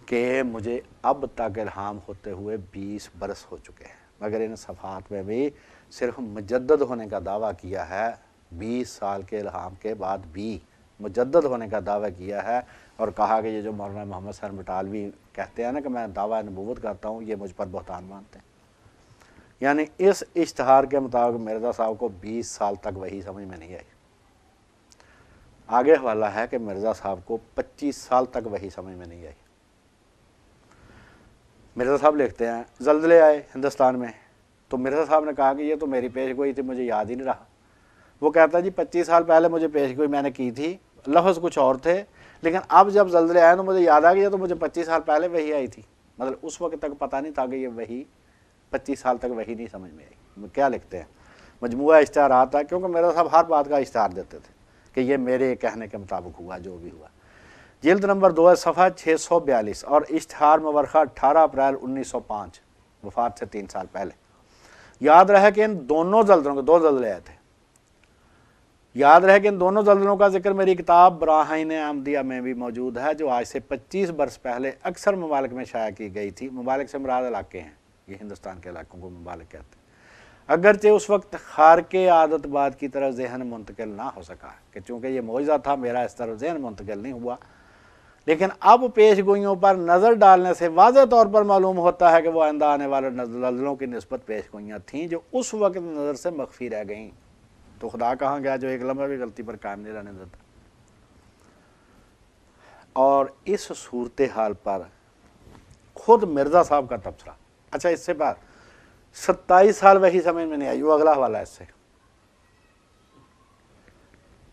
کہ مجھے اب تک الہام ہوتے ہوئے 20 برس ہو چکے ہیں، مگر ان صفحات میں بھی صرف مجدد ہونے کا دعویٰ کیا ہے، 20 سال کے الہام کے بعد بھی مجدد ہونے کا دعویٰ کیا ہے، اور کہا کہ یہ جو مولانا محمد حسین بٹالوی کہتے ہیں نا کہ میں دعویٰ نبوت کرتا ہوں، یہ مجھ پر بہتان مانتے ہیں۔ یعنی اس اشتہار کے مطابق مرزا صاحب کو 20 سال تک وہی سمجھ میں نہیں آئی۔ آگے حوالہ ہے کہ مرزا صاحب کو 25 سال تک وہی سمجھ میں نہیں آئی۔ مرزا صاحب لکھتے ہیں زلزلے آئے ہندوستان میں تو مرزا صاحب نے کہا کہ یہ تو میری پیش گوئی تھی، مجھے یاد ہی نہیں رہا۔ وہ کہتا جی 25 سال پہلے مجھے پیش گوئی میں نے کی تھی، لفظ کچھ اور تھے، لیکن اب جب زلزلے آئے تو مجھے یاد آ گیا، تو مجھے 25 سال پہلے وہی آئی تھی۔ مطلب اس وقت تک پتہ نہیں تھا کہ یہ وہی 25 سال تک وہی نہیں سمجھ میں آئی۔ کیا لکھتے ہیں؟ مجموعہ اشتہارات ہے، کیونکہ مرزا صاحب ہر بات کا اشتہار دیتے تھے کہ یہ میرے کہنے کے مطابق ہوا جو بھی ہوا۔ جلد نمبر 2 ہے، صفحہ 642، اور اشتہار مورخہ 18 اپریل 1905، وفات سے 3 سال پہلے۔ یاد رہے کہ ان دونوں زلزلوں کے 2 زلزلے آئے تھے، یاد رہے کہ ان دونوں زلزلوں کا ذکر میری کتاب براہین احمدیہ میں بھی موجود ہے، جو آج سے 25 برس پہلے اکثر ممالک میں شائع کی گئی تھی۔ ممالک سے مراد علاقے ہیں، یہ ہندوستان کے علاقوں کو ممالک کہتے ہیں۔ اگرچہ اس وقت خارقِ عادت بات کی طرف ذہن منتقل نہ ہو سکا، کہ چونکہ یہ معجزہ تھا میرا اس طرف ذہن منتقل نہیں ہوا، لیکن اب پیش گوئیوں پر نظر ڈالنے سے واضح طور پر معلوم ہوتا ہے کہ وہ آئندہ آنے والے زلزلوں کی نسبت پیش گوئیاں تھیں جو اس وقت نظر سے مخفی رہ گئیں۔ تو خدا کہاں گیا جو ایک لمحہ بھی غلطی پر قائم نہیں رہنے دیتا۔ اور اس صورتحال پر خود مرزا صاحب کا تبصرہ، اچھا اس سے بعد 27 سال وہی سمجھ میں نہیں آئی، وہ اگلا حوالہ ہے اس سے۔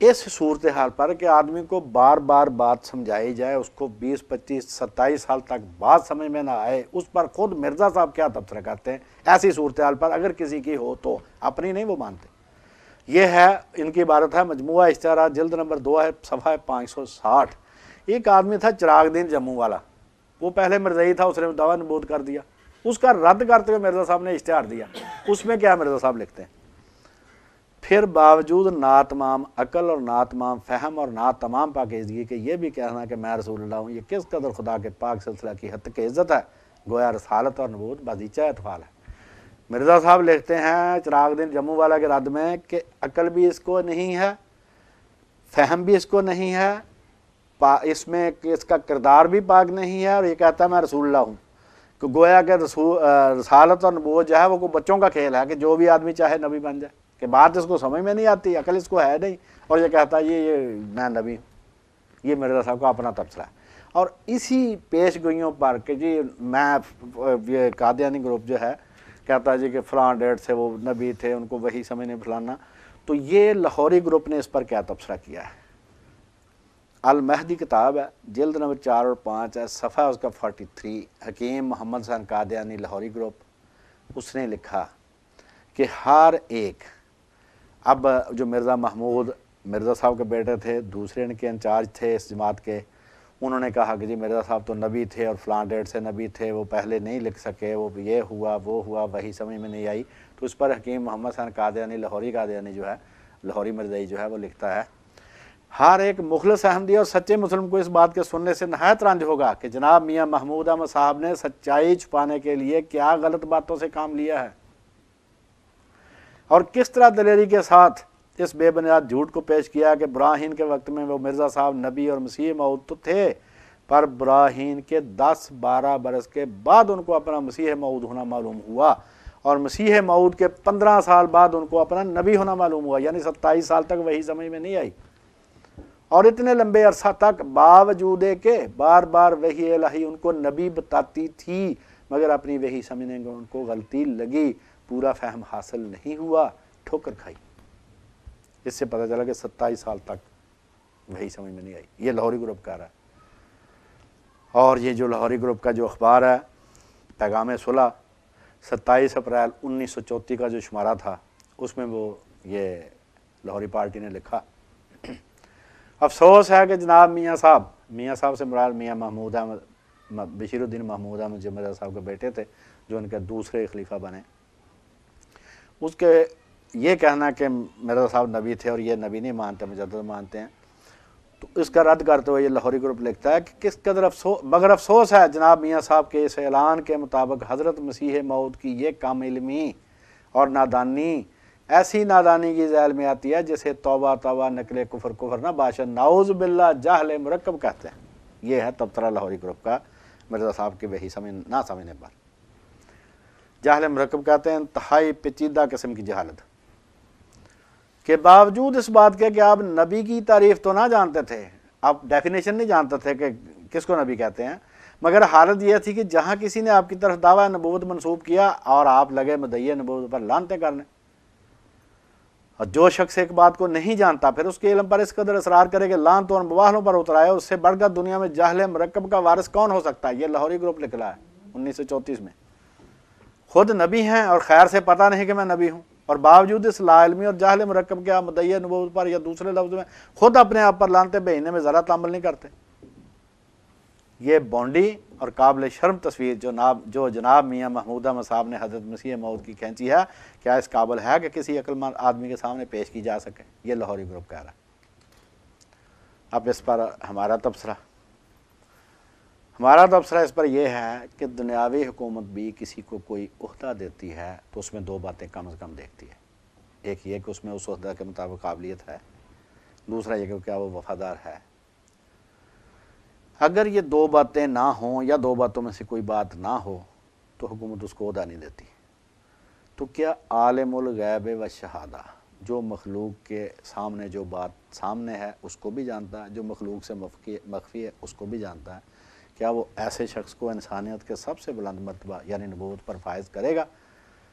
اس صورتحال پر کہ آدمی کو بار بار بات سمجھائی جائے، اس کو 20 25 27 سال تک بات سمجھ میں نہ آئے، اس پر خود مرزا صاحب کیا تبصرہ کرتے ہیں ایسی صورتحال پر، اگر کسی کی ہو تو اپنی نہیں وہ مانتے۔ یہ ہے ان کی عبارت ہے، مجموعہ اشتہارات جلد نمبر 2 ہے، صفحہ 560۔ ایک آدمی تھا چراغ دین جموں والا، وہ پہلے مرزائی تھا، اس نے دعویٰ نبوت کر دیا، اس کا رد کرتے ہوئے مرزا صاحب نے اشتہار دیا۔ اس میں کیا مرزا صاحب لکھتے ہیں؟ پھر باوجود ناتمام عقل اور ناتمام فہم اور ناتمام پاکیزگی کے یہ بھی کہنا کہ میں رسول اللہ ہوں، یہ کس قدر خدا کے پاک سلسلہ کی حد تک عزت ہے، گویا رسالت اور نبوت بازیچہ اطفال ہے۔ مرزا صاحب لکھتے ہیں چراغ دین جموں والا کے رد میں کہ عقل بھی اس کو نہیں ہے، فہم بھی اس کو نہیں ہے، اس میں اس کا کردار بھی پاک نہیں ہے، اور یہ کہتا ہے میں رسول اللہ ہوں، کہ گویا کہ رسالت اور نبوت جو ہے وہ کوئی بچوں کا کھیل ہے کہ جو بھی آدمی چاہے نبی بن جائے، کہ بات اس کو سمجھ میں نہیں آتی، عقل اس کو ہے نہیں، اور یہ کہتا ہے یہ میں نبی ہوں۔ یہ مرزا صاحب کا اپنا تبصرہ ہے۔ اور اسی پیش گوئیوں پر کہ جی میں یہ قادیانی گروپ جو ہے کہتا ہے جی کہ فلاں ڈیٹ سے وہ نبی تھے، ان کو وہی سمجھنے فلانا، تو یہ لاہوری گروپ نے اس پر کیا تبصرہ کیا ہے؟ المہدی کتاب ہے، جلد نمبر 4 اور 5 ہے، صفحہ اس کا 43، حکیم محمد حسن قادیانی لاہوری گروپ، اس نے لکھا کہ ہر ایک، اب جو مرزا محمود مرزا صاحب کے بیٹے تھے، دوسرے ان کے انچارج تھے اس جماعت کے، انہوں نے کہا کہ جی مرزا صاحب تو نبی تھے اور فلاں ڈیٹ سے نبی تھے، وہ پہلے نہیں لکھ سکے، وہ یہ ہوا وہ ہوا، وہی سمجھ میں نہیں آئی۔ تو اس پر حکیم محمد حسن قادیانی لاہوری قادیانی جو ہے، لاہوری مرزائی جو ہے، وہ لکھتا ہے ہر ایک مخلص احمدی اور سچے مسلم کو اس بات کے سننے سے نہایت رنج ہوگا کہ جناب میاں محمود احمد صاحب نے سچائی چھپانے کے لیے کیا غلط باتوں سے کام لیا ہے، اور کس طرح دلیری کے ساتھ اس بے بنیاد جھوٹ کو پیش کیا کہ براہین کے وقت میں وہ مرزا صاحب نبی اور مسیح موعود تو تھے، پر براہین کے 10-12 برس کے بعد ان کو اپنا مسیح موعود ہونا معلوم ہوا، اور مسیح موعود کے 15 سال بعد ان کو اپنا نبی ہونا معلوم ہوا، یعنی 27 سال تک وہی سمجھ میں نہیں آئی، اور اتنے لمبے عرصہ تک باوجود کہ بار بار وحی الہی ان کو نبی بتاتی تھی، مگر اپنی وحی سمجھنے کو ان کو غلطی لگی، پورا فہم حاصل نہیں ہوا، ٹھوکر کھائی۔ اس سے پتہ چلا کہ 27 سال تک وہی سمجھ میں نہیں آئی۔ یہ لاہوری گروپ کا رہا ہے۔ اور یہ جو لاہوری گروپ کا جو اخبار ہے پیغام صلح، 27 اپریل 1934 کا جو شمارہ تھا، اس میں وہ یہ لاہوری پارٹی نے لکھا، افسوس ہے کہ جناب میاں صاحب سے مراد میاں محمود احمد بشیر الدین محمود احمد جو مرزا صاحب کے بیٹے تھے، جو ان کے دوسرے خلیفہ بنے، اس کے یہ کہنا کہ مرزا صاحب نبی تھے اور یہ نبی نہیں مانتے، مجدد مانتے ہیں، تو اس کا رد کرتے ہوئے یہ لاہوری گروپ لکھتا ہے کہ کس قدر مگر افسوس ہے جناب میاں صاحب کے اس اعلان کے مطابق حضرت مسیح موعود کی یہ کم علمی اور نادانی ایسی نادانی کی ذیل میں آتی ہے جسے توبہ توبہ نقل کفر نہ باشد، نعوذ باللہ جہل مرکب کہتے ہیں۔ یہ ہے تبصرہ لاہوری گروپ کا مرزا صاحب کی وحی نہ سمجھنے پر۔ جہل مرکب کہتے ہیں انتہائی پیچیدہ قسم کی جہالت۔ کہ باوجود اس بات کے کہ آپ نبی کی تعریف تو نہ جانتے تھے، آپ ڈیفینیشن نہیں جانتے تھے کہ کس کو نبی کہتے ہیں، مگر حالت یہ تھی کہ جہاں کسی نے آپ کی طرف دعویٰ نبوت منسوب کیا اور آپ لگے مدعی نبوت پر لانتیں کرنے. اور جو شخص ایک بات کو نہیں جانتا پھر اس کے علم پر اس قدر اصرار کرے کہ لعنتوں اور بواہلوں پر اترائے، اس سے بڑھ کر دنیا میں جاہل مرکب کا وارث کون ہو سکتا ہے. یہ لاہوری گروپ نکلا ہے 1934 میں. خود نبی ہیں اور خیر سے پتہ نہیں کہ میں نبی ہوں، اور باوجود اس لا علمی اور جاہل مرکب کے آپ مدعی نبوت پر یا دوسرے لفظ میں خود اپنے آپ پر لانتے بھیجنے میں ذرا تعمل نہیں کرتے. یہ بونڈی اور قابل شرم تصویر جو جناب میاں محمود احمد صاحب نے حضرت مسیح موعود کی کھینچی ہے، کیا اس قابل ہے کہ کسی عقل مند آدمی کے سامنے پیش کی جا سکے؟ یہ لاہوری گروپ کہہ رہا ہے. اب اس پر ہمارا تبصرہ اس پر یہ ہے کہ دنیاوی حکومت بھی کسی کو کوئی عہدہ دیتی ہے تو اس میں دو باتیں کم از کم دیکھتی ہے. ایک یہ کہ اس میں اس عہدہ کے مطابق قابلیت ہے، دوسرا یہ کہ کیا وہ وفادار ہے. اگر یہ دو باتیں نہ ہوں یا دو باتوں میں سے کوئی بات نہ ہو تو حکومت اس کو عہدہ نہیں دیتی. تو کیا عالم الغیب و شہادہ، جو مخلوق کے سامنے جو بات سامنے ہے اس کو بھی جانتا ہے، جو مخلوق سے مخفی ہے اس کو بھی جانتا ہے، کیا وہ ایسے شخص کو انسانیت کے سب سے بلند مرتبہ یعنی نبوت پر فائز کرے گا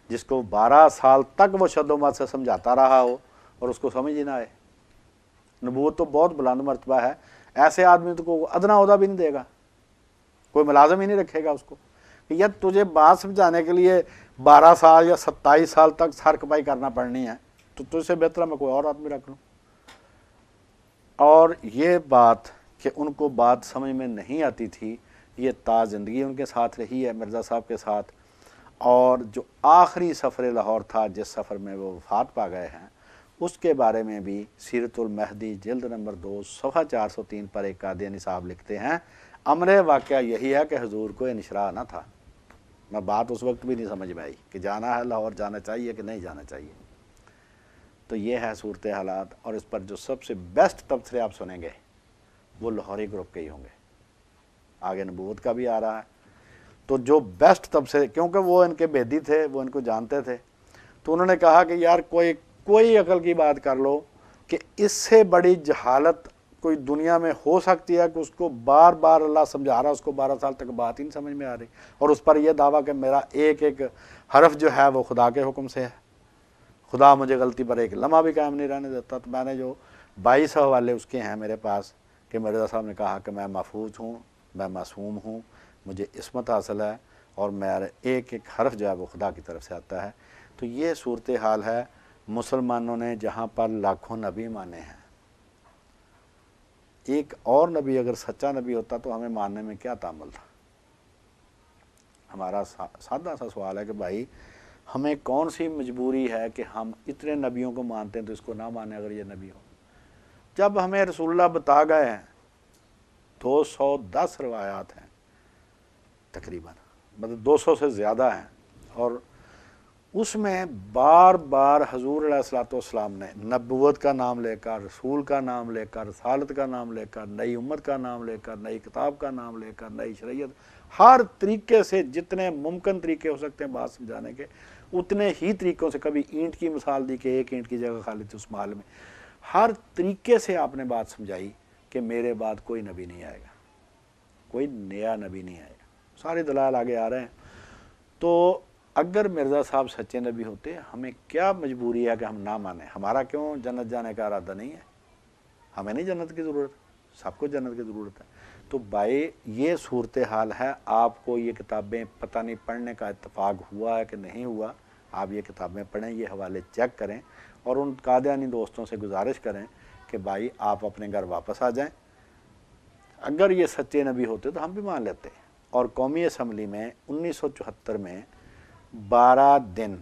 جس کو 12 سال تک وہ شد و مت سے سمجھاتا رہا ہو اور اس کو سمجھ ہی نہ آئے؟ نبوت تو بہت بلند مرتبہ ہے، ایسے آدمی تو کو ادنا عہدہ بھی نہیں دے گا، کوئی ملازم ہی نہیں رکھے گا اس کو کہ یار تجھے بات سمجھانے کے لیے 12 سال یا 27 سال تک سر کپائی کرنا پڑنی ہے، تو تجھ سے بہتر میں کوئی اور آدمی رکھ لوں. اور یہ بات کہ ان کو بات سمجھ میں نہیں آتی تھی، یہ تا زندگی ان کے ساتھ رہی ہے مرزا صاحب کے ساتھ. اور جو آخری سفر لاہور تھا جس سفر میں وہ وفات پا گئے ہیں، اس کے بارے میں بھی سیرت المہدی جلد نمبر 2 صفحہ 403 پر ایک قادیانی صاحب لکھتے ہیں، امر واقعہ یہی ہے کہ حضور کو انشراح نہ تھا. میں بات اس وقت بھی نہیں سمجھ میں آئی کہ جانا ہے لاہور، جانا چاہیے کہ نہیں جانا چاہیے. تو یہ ہے صورت حالات، اور اس پر جو سب سے بیسٹ تبصرے آپ سنیں گے وہ لاہوری گروپ کے ہی ہوں گے. آگے نبوت کا بھی آ رہا ہے تو جو بیسٹ تبصرے، کیونکہ وہ ان کے بیدی تھے، وہ ان کو جانتے تھے، تو انہوں نے کہا کہ یار کوئی عقل کی بات کر لو کہ اس سے بڑی جہالت کوئی دنیا میں ہو سکتی ہے کہ اس کو بار بار اللہ سمجھا رہا، اس کو 12 سال تک بات ہی نہیں سمجھ میں آ رہی، اور اس پر یہ دعویٰ کہ میرا ایک ایک حرف جو ہے وہ خدا کے حکم سے ہے، خدا مجھے غلطی پر ایک لمحہ بھی قائم نہیں رہنے دیتا. تو میں نے جو 22 حوالے اس کے ہیں میرے پاس کہ مرزا صاحب نے کہا کہ میں محفوظ ہوں، میں معصوم ہوں، مجھے عصمت حاصل ہے، اور میرا ایک ایک حرف جو ہے وہ خدا کی طرف سے آتا ہے. تو یہ صورتحال ہے. مسلمانوں نے جہاں پر لاکھوں نبی مانے ہیں، ایک اور نبی اگر سچا نبی ہوتا تو ہمیں ماننے میں کیا تعمل تھا؟ ہمارا سادہ سا سوال ہے کہ بھائی ہمیں کون سی مجبوری ہے کہ ہم اتنے نبیوں کو مانتے ہیں تو اس کو نہ مانیں اگر یہ نبی ہو؟ جب ہمیں رسول اللہ بتا گئے ہیں 210 روایات ہیں تقریباً، مطلب 200 سے زیادہ ہیں، اور اس میں بار بار حضور علیہ الصلوۃ والسلام نے نبوت کا نام لے کر، رسول کا نام لے کر، رسالت کا نام لے کر، نئی امت کا نام لے کر، نئی کتاب کا نام لے کر، نئی شریعت، ہر طریقے سے جتنے ممکن طریقے ہو سکتے ہیں بات سمجھانے کے، اتنے ہی طریقوں سے. کبھی اینٹ کی مثال دی کہ ایک اینٹ کی جگہ خالی تھی اس محل میں. ہر طریقے سے آپ نے بات سمجھائی کہ میرے بعد کوئی نبی نہیں آئے گا، کوئی نیا نبی نہیں آئے گا. سارے دلائل آگے آ رہے ہیں. تو اگر مرزا صاحب سچے نبی ہوتے ہمیں کیا مجبوری ہے کہ ہم نہ مانیں؟ ہمارا کیوں جنت جانے کا ارادہ نہیں ہے؟ ہمیں نہیں جنت کی ضرورت، سب کو جنت کی ضرورت ہے. تو بھائی یہ صورتحال ہے. آپ کو یہ کتابیں پتہ نہیں پڑھنے کا اتفاق ہوا ہے کہ نہیں ہوا، آپ یہ کتابیں پڑھیں، یہ حوالے چیک کریں، اور ان قادیانی دوستوں سے گزارش کریں کہ بھائی آپ اپنے گھر واپس آ جائیں. اگر یہ سچے نبی ہوتے تو ہم بھی مان لیتے. اور قومی اسمبلی میں 1974 میں 12 دن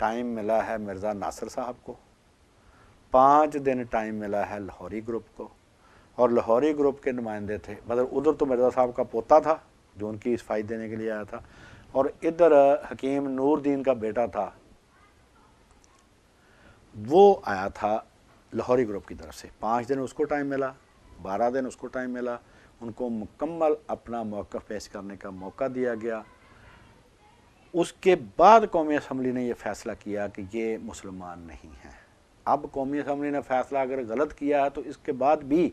ٹائم ملا ہے مرزا ناصر صاحب کو، 5 دن ٹائم ملا ہے لاہوری گروپ کو، اور لاہوری گروپ کے نمائندے تھے، مطلب ادھر تو مرزا صاحب کا پوتا تھا جو ان کی صفائی دینے کے لیے آیا تھا، اور ادھر حکیم نور دین کا بیٹا تھا، وہ آیا تھا لاہوری گروپ کی طرف سے. 5 دن اس کو ٹائم ملا، 12 دن اس کو ٹائم ملا. ان کو مکمل اپنا موقف پیش کرنے کا موقع دیا گیا. اس کے بعد قومی اسمبلی نے یہ فیصلہ کیا کہ یہ مسلمان نہیں ہیں، اب قومی اسمبلی نے فیصلہ اگر غلط کیا ہے تو اس کے بعد بھی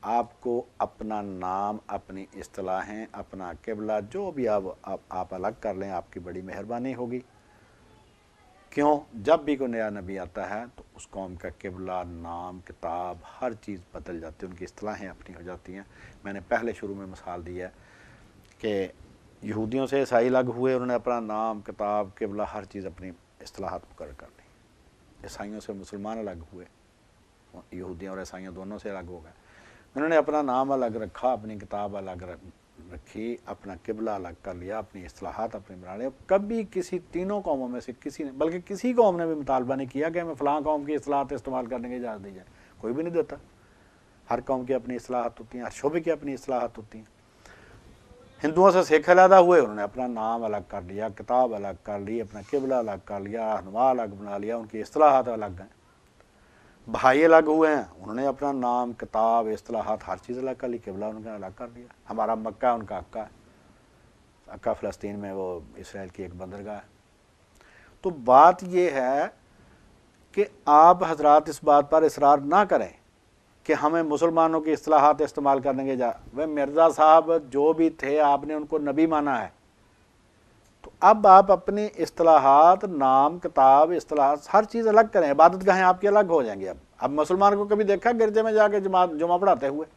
آپ کو اپنا نام، اپنی اصطلاحیں، اپنا قبلہ جو بھی آپ الگ کر لیں، آپ کی بڑی مہربانی ہوگی۔ کیوں؟ جب بھی کوئی نیا نبی آتا ہے تو اس قوم کا قبلہ، نام، کتاب، ہر چیز بدل جاتی ہے، ان کی اصطلاحیں اپنی ہو جاتی ہیں۔ میں نے پہلے شروع میں مثال دی ہے کہ یہودیوں سے عیسائی الگ ہوئے، انہوں نے اپنا نام، کتاب، قبلہ، ہر چیز اپنی اصطلاحات مقرر کر لی۔ عیسائیوں سے مسلمان الگ ہوئے، یہودیوں اور عیسائیوں دونوں سے الگ ہو گئے، انہوں نے اپنا نام الگ رکھا، اپنی کتاب الگ رکھی، اپنا قبلہ الگ کر لیا، اپنی اصطلاحات اپنے بنا لیا۔ کبھی کسی تینوں قوموں میں سے کسی نے، بلکہ کسی قوم نے بھی مطالبہ نہیں کیا کہ ہمیں فلاں قوم کی اصطلاحات استعمال کرنے کی اجازت دی جائے، کوئی بھی نہیں دیتا۔ ہر قوم کی اپنی اصطلاحات ہوتی ہیں، ہر شعبے کی اپنی اصطلاحات ہوتی ہیں۔ ہندوؤں سے سکھ علیحدہ ہوئے، انہوں نے اپنا نام الگ کر لیا، کتاب الگ کر لی، اپنا قبلہ الگ کر لیا، رہنما الگ بنا لیا، ان کی اصطلاحات الگ ہیں۔ بھائی الگ ہوئے ہیں، انہوں نے اپنا نام، کتاب، اصطلاحات، ہر چیز الگ کر لی، قبلہ ان کا الگ کر لیا۔ ہمارا مکہ ہے، ان کا عکا ہے، عکا فلسطین میں وہ اسرائیل کی ایک بندرگاہ ہے۔ تو بات یہ ہے کہ آپ حضرات اس بات پر اصرار نہ کریں کہ ہمیں مسلمانوں کی اصطلاحات استعمال کرنے کے وہ مرزا صاحب جو بھی تھے، آپ نے ان کو نبی مانا ہے، تو اب آپ اپنی اصطلاحات، نام، کتاب، اصطلاحات، ہر چیز الگ کریں۔ عبادت گاہیں آپ کی الگ ہو جائیں گی۔ اب مسلمان کو کبھی دیکھا گرجے میں جا کے جمعہ پڑھاتے ہوئے،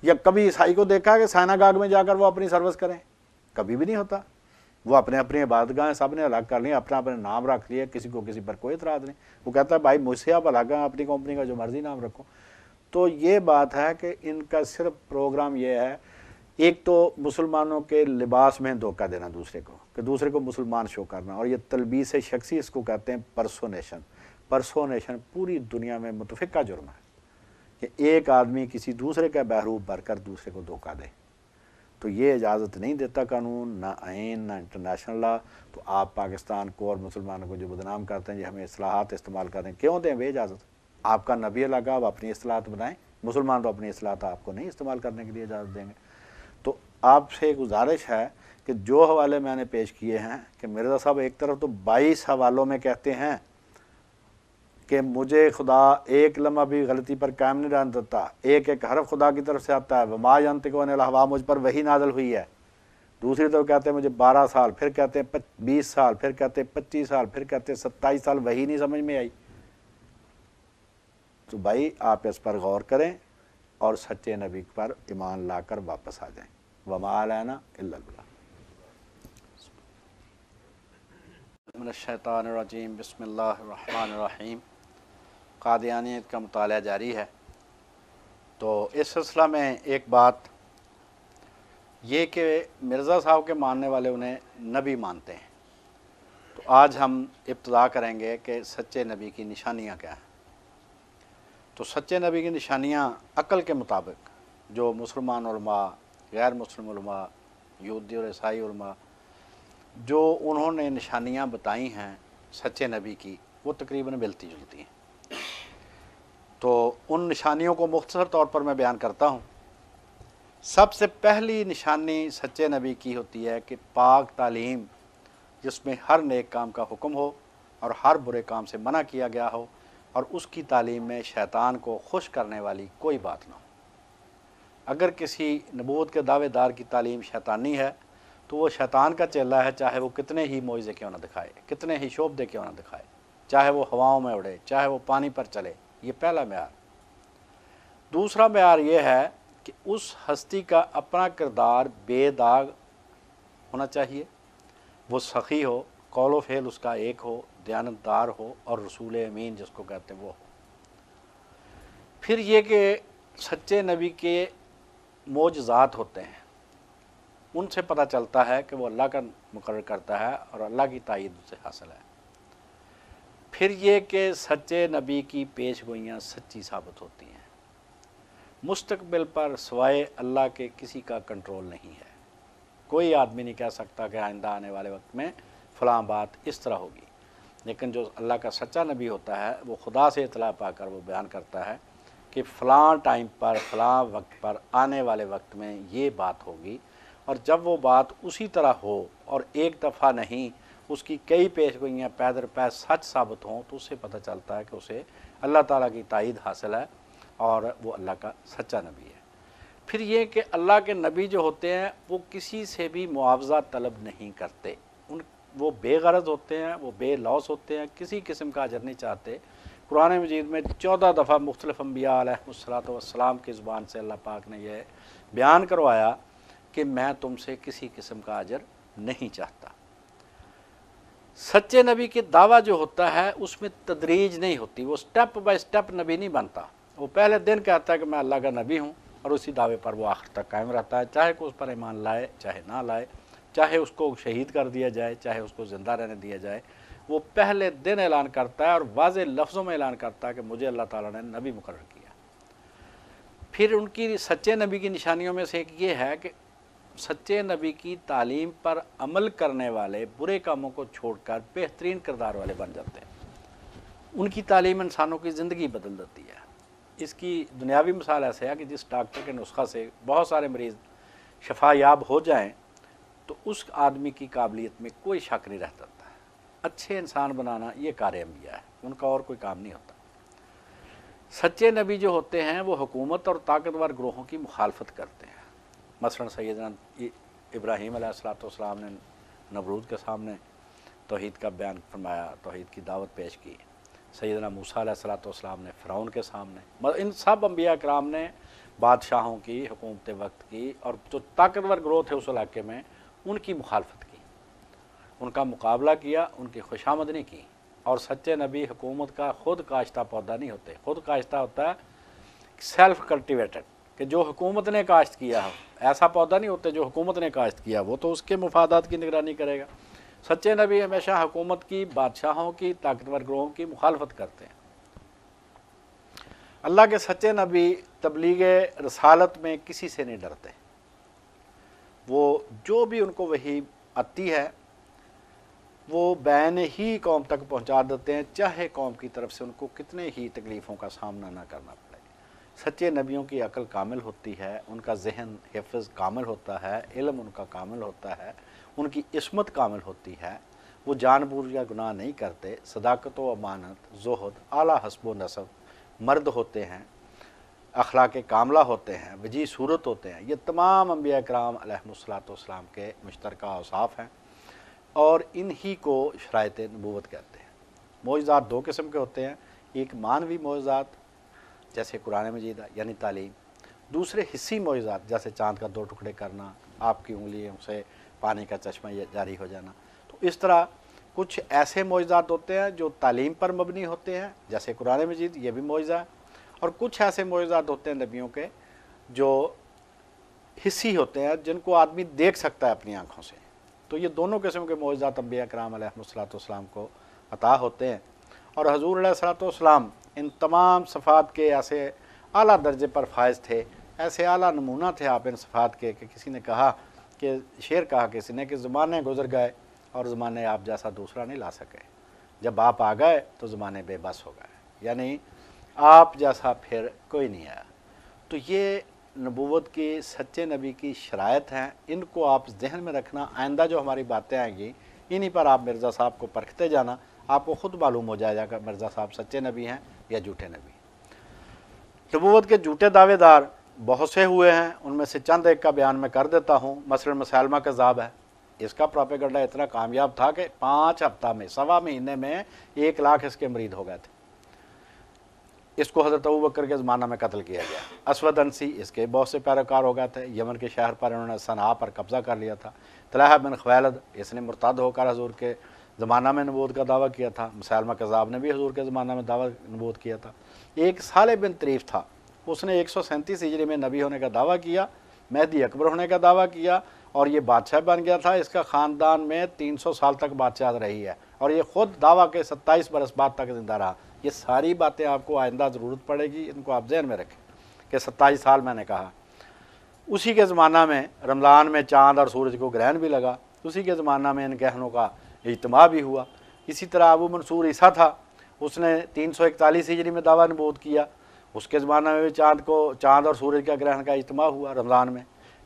یا کبھی عیسائی کو دیکھا کہ سائناگاگ میں جا کر وہ اپنی سروس کریں؟ کبھی بھی نہیں ہوتا۔ وہ اپنے اپنی عبادت گاہیں سب نے الگ کر لی، اپنا اپنے نام رکھ لیے، کسی کو کسی پر کوئی اعتراض نہیں۔ وہ کہتا ہے بھائی مجھ سے آپ الگ ہیں، اپنی کمپنی کا جو مرضی نام رکھو۔ تو یہ بات ہے کہ ان کا صرف پروگرام یہ ہے، ایک تو مسلمانوں کے لباس میں دھوکہ دینا دوسرے کو، کہ دوسرے کو مسلمان شو کرنا، اور یہ تلبیس شخصی، اس کو کہتے ہیں پرسونیشن۔ پرسونیشن پوری دنیا میں متفقہ جرم ہے کہ ایک آدمی کسی دوسرے کا بہروپ بھر کر دوسرے کو دھوکہ دے، تو یہ اجازت نہیں دیتا قانون، نہ آئین، نہ انٹرنیشنل لا۔ تو آپ پاکستان کو اور مسلمانوں کو جو بدنام کرتے ہیں، یہ ہمیں اصطلاحات استعمال کرتے ہیں، کیوں دیں وہ اجازت؟ آپ کا نبی الگ، آپ اپنی اصطلاحات بنائیں، مسلمان تو اپنی اصطلاحات آپ کو نہیں استعمال کرنے کے لیے اجازت دیں گے۔ تو آپ سے گزارش ہے کہ جو حوالے میں نے پیش کیے ہیں، کہ مرزا صاحب ایک طرف تو 22 حوالوں میں کہتے ہیں کہ مجھے خدا ایک لمحہ بھی غلطی پر قائم نہیں رہنے دیتا، ایک ایک حرف خدا کی طرف سے آتا ہے، وما ینطق عن الہوا، مجھ پر وحی نازل ہوئی ہے۔ دوسری طرف کہتے ہیں مجھے 12 سال، پھر کہتے ہیں 20 سال، پھر کہتے ہیں 25 سال، پھر کہتے ہیں 27 سال وحی نہیں سمجھ میں آئی۔ تو بھائی آپ اس پر غور کریں اور سچے نبی پر ایمان لا کر واپس آ جائیں۔ وما علینا الا البلاغ۔ من الشیطان الرجیم، بسم اللہ الرحمن الرحیم۔ قادیانیت کا مطالعہ جاری ہے۔ تو اس سلسلہ میں ایک بات یہ کہ مرزا صاحب کے ماننے والے انہیں نبی مانتے ہیں۔ تو آج ہم ابتدا کریں گے کہ سچے نبی کی نشانیاں کیا ہیں۔ تو سچے نبی کی نشانیاں عقل کے مطابق جو مسلمان علماء، غیر مسلم علماء، یہودی اور عیسائی علماء جو انہوں نے نشانیاں بتائی ہیں سچے نبی کی، وہ تقریباً ملتی جلتی ہیں۔ تو ان نشانیوں کو مختصر طور پر میں بیان کرتا ہوں۔ سب سے پہلی نشانی سچے نبی کی ہوتی ہے کہ پاک تعلیم، جس میں ہر نیک کام کا حکم ہو اور ہر برے کام سے منع کیا گیا ہو، اور اس کی تعلیم میں شیطان کو خوش کرنے والی کوئی بات نہ ہو۔ اگر کسی نبوت کے دعوے دار کی تعلیم شیطانی ہے تو وہ شیطان کا چیلہ ہے، چاہے وہ کتنے ہی معجزے کیوں نہ دکھائے، کتنے ہی شعبدے کیوں نہ دکھائے، چاہے وہ ہواؤں میں اڑے، چاہے وہ پانی پر چلے۔ یہ پہلا معیار۔ دوسرا معیار یہ ہے کہ اس ہستی کا اپنا کردار بے داغ ہونا چاہیے، وہ سخی ہو، قول و فعل اس کا ایک ہو، دیانتدار ہو، اور رسول امین جس کو کہتے ہیں وہ ہو۔ پھر یہ کہ سچے نبی کے معجزات ہوتے ہیں، ان سے پتہ چلتا ہے کہ وہ اللہ کا مقرر کرتا ہے اور اللہ کی تائید سے حاصل ہے۔ پھر یہ کہ سچے نبی کی پیش گوئیاں سچی ثابت ہوتی ہیں۔ مستقبل پر سوائے اللہ کے کسی کا کنٹرول نہیں ہے۔ کوئی آدمی نہیں کہہ سکتا کہ آئندہ آنے والے وقت میں فلاں بات اس طرح ہوگی، لیکن جو اللہ کا سچا نبی ہوتا ہے وہ خدا سے اطلاع پا کر وہ بیان کرتا ہے کہ فلاں ٹائم پر، فلاں وقت پر، آنے والے وقت میں یہ بات ہوگی، اور جب وہ بات اسی طرح ہو اور ایک دفعہ نہیں اس کی کئی پیش گوئیاں پے در پے سچ ثابت ہوں تو اس سے پتہ چلتا ہے کہ اسے اللہ تعالیٰ کی تائید حاصل ہے اور وہ اللہ کا سچا نبی ہے۔ پھر یہ کہ اللہ کے نبی جو ہوتے ہیں وہ کسی سے بھی معاوضہ طلب نہیں کرتے، وہ بے غرض ہوتے ہیں، وہ بے لوث ہوتے ہیں، کسی قسم کا اجر نہیں چاہتے۔ قرآن مجید میں 14 دفعہ مختلف انبیاء علیہ السلام کی زبان سے اللہ پاک نے یہ بیان کروایا کہ میں تم سے کسی قسم کا اجر نہیں چاہتا۔ سچے نبی کی دعویٰ جو ہوتا ہے اس میں تدریج نہیں ہوتی، وہ سٹیپ بائی سٹیپ نبی نہیں بنتا۔ وہ پہلے دن کہتا ہے کہ میں اللہ کا نبی ہوں اور اسی دعوے پر وہ آخر تک قائم رہتا ہے، چاہے کہ اس پر ایمان لائے چاہے نہ لائے، چاہے اس کو شہید کر دیا جائے چاہے اس کو زندہ رہنے دیا جائے، وہ پہلے دن اعلان کرتا ہے اور واضح لفظوں میں اعلان کرتا ہے کہ مجھے اللہ تعالیٰ نے نبی مقرر کیا۔ پھر ان کی سچے نبی کی نشانیوں میں سے ایک یہ ہے کہ سچے نبی کی تعلیم پر عمل کرنے والے برے کاموں کو چھوڑ کر بہترین کردار والے بن جاتے ہیں۔ ان کی تعلیم انسانوں کی زندگی بدل دیتی ہے۔ اس کی دنیاوی مثال ایسے ہے کہ جس ڈاکٹر کے نسخہ سے بہت سارے مریض شفا یاب ہو جائیں تو اس آدمی کی قابلیت میں کوئی شک نہیں رہتا۔ اچھے انسان بنانا یہ کار انبیاء ہے، ان کا اور کوئی کام نہیں ہوتا۔ سچے نبی جو ہوتے ہیں وہ حکومت اور طاقتور گروہوں کی مخالفت کرتے ہیں۔ مثلا سیدنا ابراہیم علیہ السلام نے نمرود کے سامنے توحید کا بیان فرمایا، توحید کی دعوت پیش کی۔ سیدنا موسیٰ علیہ السلام نے فرعون کے سامنے، ان سب انبیاء کرام نے بادشاہوں کی، حکومت وقت کی اور جو طاقتور گروہ تھے اس علاقے میں ان کی مخالفت کی، ان کا مقابلہ کیا، ان کی خوشامدنی کی۔ اور سچے نبی حکومت کا خود کاشتہ پودا نہیں ہوتے، خود کاشتہ ہوتا ہے سیلف کلٹیویٹڈ، کہ جو حکومت نے کاشت کیا ہو، ایسا پودا نہیں ہوتا جو حکومت نے کاشت کیا وہ تو اس کے مفادات کی نگرانی کرے گا۔ سچے نبی ہمیشہ حکومت کی، بادشاہوں کی، طاقتور گروہوں کی مخالفت کرتے ہیں۔ اللہ کے سچے نبی تبلیغ رسالت میں کسی سے نہیں ڈرتے، وہ جو بھی ان کو وحی آتی ہے وہ بین ہی قوم تک پہنچا دیتے ہیں، چاہے قوم کی طرف سے ان کو کتنے ہی تکلیفوں کا سامنا نہ کرنا پڑے۔ سچے نبیوں کی عقل کامل ہوتی ہے، ان کا ذہن حفظ کامل ہوتا ہے، علم ان کا کامل ہوتا ہے، ان کی عصمت کامل ہوتی ہے، وہ جان بوجھ یا گناہ نہیں کرتے، صداقت و امانت، زہد، اعلیٰ حسب و نسب مرد ہوتے ہیں، اخلاق کاملہ ہوتے ہیں، وجیح صورت ہوتے ہیں۔ یہ تمام انبیاء کرام علیہ السلام کے مشترکہ اوصاف ہیں اور انہی کو شرائط نبوت کہتے ہیں۔ معجزات دو قسم کے ہوتے ہیں، ایک معنوی معجزات جیسے قرآن مجید یعنی تعلیم، دوسرے حصی معجزات جیسے چاند کا 2 ٹکڑے کرنا، آپ کی انگلیوں سے پانی کا چشمہ جاری ہو جانا۔ تو اس طرح کچھ ایسے معجزات ہوتے ہیں جو تعلیم پر مبنی ہوتے ہیں جیسے قرآن مجید، یہ بھی معجزہ ہے، اور کچھ ایسے معجزات ہوتے ہیں نبیوں کے جو حصی ہوتے ہیں جن کو آدمی دیکھ سکتا ہے اپنی آنکھوں سے۔ تو یہ دونوں قسم کے معجزات انبیاء کرام علیہ السلام کو عطا ہوتے ہیں، اور حضور علیہ السلام ان تمام صفات کے ایسے اعلیٰ درجے پر فائز تھے، ایسے اعلیٰ نمونہ تھے آپ ان صفات کے کہ کسی نے کہا کہ شعر کہا کسی نے کہ زمانے گزر گئے اور زمانے آپ جیسا دوسرا نہیں لا سکے، جب آپ آ گئے تو زمانے بے بس ہو گئے، یعنی آپ جیسا پھر کوئی نہیں آیا۔ تو یہ نبوت کی، سچے نبی کی شرائط ہیں، ان کو آپ ذہن میں رکھنا۔ آئندہ جو ہماری باتیں آئیں گی انہی پر آپ مرزا صاحب کو پرکھتے جانا، آپ کو خود معلوم ہو جائے گا کہ مرزا صاحب سچے نبی ہیں یا جھوٹے نبی۔ نبوت کے جھوٹے دعوے دار بہت سے ہوئے ہیں، ان میں سے چند ایک کا بیان میں کر دیتا ہوں۔ مثلا مسیلمہ کذاب ہے، اس کا پروپیگنڈا اتنا کامیاب تھا کہ 5 ہفتہ میں، 1.25 مہینے میں 1 لاکھ اس کے مرید ہو گئے تھے۔ اس کو حضرت ابوبکر کے زمانہ میں قتل کیا گیا۔ اسود انسی اس کے بہت سے پیروکار ہو گئے تھے، یمن کے شہر پر انہوں نے صنعاء پر قبضہ کر لیا تھا۔ طلحہ بن خویلد اس نے مرتد ہو کر حضور کے زمانہ میں نبوت کا دعویٰ کیا تھا۔ مسیلمہ کذاب نے بھی حضور کے زمانہ میں دعویٰ نبوت کیا تھا۔ ایک صالح بن طریف تھا، اس نے 137 ہجری میں نبی ہونے کا دعویٰ کیا، مہدی اکبر ہونے کا دعویٰ کیا، اور یہ بادشاہ بن گیا تھا۔ اس کا خاندان میں 300 سال تک بادشاہ رہی ہے، اور یہ خود دعویٰ کے 27 برس بعد تک زندہ رہا۔ یہ ساری باتیں آپ کو آئندہ ضرورت پڑے گی، ان کو آپ ذہن میں رکھیں کہ 27 سال میں نے کہا۔ اسی کے زمانہ میں رمضان میں چاند اور سورج کو گرہن بھی لگا، اسی کے زمانہ میں ان کہنوں کا اجتماع بھی ہوا۔ اسی طرح ابو منصور عیسیٰ تھا، اس نے 341 ہجری میں دعویٰ نبوت کیا، اس کے زمانہ میں بھی چاند اور سورج کا گرہن کا اجتماع ہوا رمضان میں۔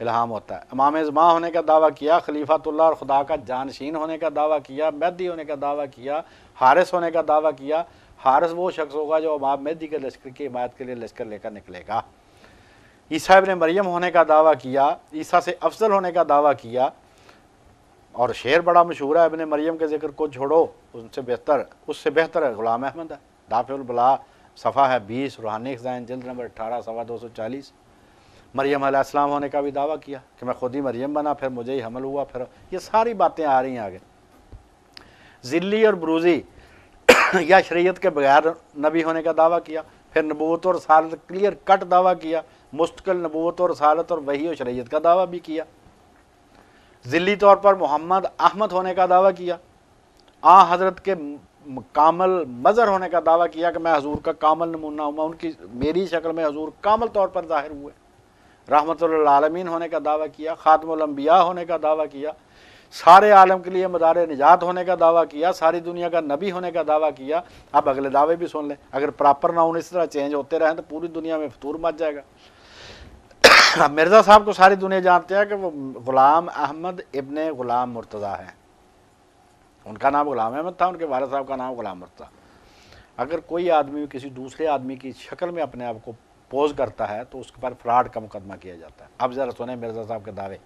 الہام ہوتا ہے۔ امام زمان ہونے کا دعویٰ کیا، خلیفۃ اللہ اور خدا کا جانشین ہونے کا دعویٰ کیا، مہدی ہونے کا دعویٰ کیا، حارث ہونے کا دعویٰ کیا۔ حارث وہ شخص ہوگا جو امام مہدی کے لشکر کی حمایت کے لیے لشکر لے کر نکلے گا۔ عیسیٰ ابن مریم ہونے کا دعویٰ کیا، عیسیٰ سے افضل ہونے کا دعویٰ کیا، اور شعر بڑا مشہور ہے، ابن مریم کے ذکر کو چھوڑو اس سے بہتر ہے غلام احمد ہے۔ دافع البلا صفحہ ہے 20، روحانی خزائن جلد نمبر 18 صفحہ 240۔ مریم علیہ السلام ہونے کا بھی دعویٰ کیا کہ میں خود ہی مریم بنا، پھر مجھے ہی حمل ہوا، پھر یہ ساری باتیں آ رہی ہیں آگے۔ ذلی اور بروزی یا شریعت کے بغیر نبی ہونے کا دعویٰ کیا، پھر نبوت اور رسالت کلیئر کٹ دعویٰ کیا، مستقل نبوت اور رسالت اور وحی و شریعت کا دعویٰ بھی کیا۔ ذلی طور پر محمد احمد ہونے کا دعویٰ کیا، حضرت کے کامل مظہر ہونے کا دعویٰ کیا کہ میں حضور کا کامل نمونہ ہوں، میں ان کی میری شکل میں حضور کامل طور پر ظاہر ہوئے۔ رحمت للعالمین ہونے کا دعویٰ کیا، خاتم الانبیاء ہونے کا دعویٰ کیا، سارے عالم کے لیے مدار نجات ہونے کا دعویٰ کیا، ساری دنیا کا نبی ہونے کا دعویٰ کیا۔ اب اگلے دعوے بھی سن لیں، اگر پراپر نہ ہوں اس طرح چینج ہوتے رہیں تو پوری دنیا میں فطور مچ جائے گا۔ مرزا صاحب کو ساری دنیا جانتے ہیں کہ وہ غلام احمد ابن غلام مرتضیٰ ہیں، ان کا نام غلام احمد تھا، ان کے والد صاحب کا نام غلام مرتضیٰ۔ اگر کوئی آدمی کسی دوسرے آدمی کی شکل میں اپنے آپ کو پوز کرتا ہے تو اس پر فراڈ کا مقدمہ کیا جاتا ہے۔ اب ذرا سنیں مرزا صاحب کے دعوے۔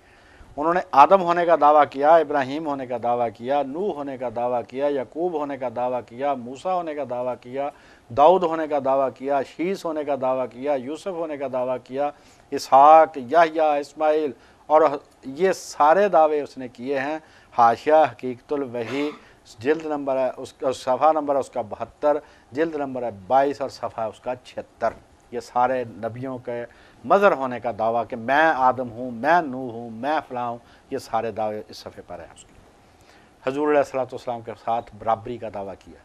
انہوں نے آدم ہونے کا دعویٰ کیا، ابراہیم ہونے کا دعویٰ کیا، نوح ہونے کا دعویٰ کیا، یعقوب ہونے کا دعویٰ کیا، موسیٰ ہونے کا دعویٰ کیا، داؤد ہونے کا دعویٰ کیا، شیس ہونے کا دعویٰ کیا، یوسف ہونے کا دعویٰ کیا، اسحاق، یحییٰ، اسماعیل، اور یہ سارے دعوے اس نے کیے ہیں۔ حاشیہ حقیقت الوحی جلد نمبر ہے اس کا، صفحہ نمبر ہے اس کا 72، جلد نمبر ہے 22 اور صفحہ اس کا 76۔ یہ سارے نبیوں کے مظہر ہونے کا دعویٰ کہ میں آدم ہوں، میں نوح ہوں، میں فلاں ہوں، یہ سارے دعوے اس صفحے پر ہیں اس کے۔ حضور علیہ الصلوۃ والسلام کے ساتھ برابری کا دعویٰ کیا،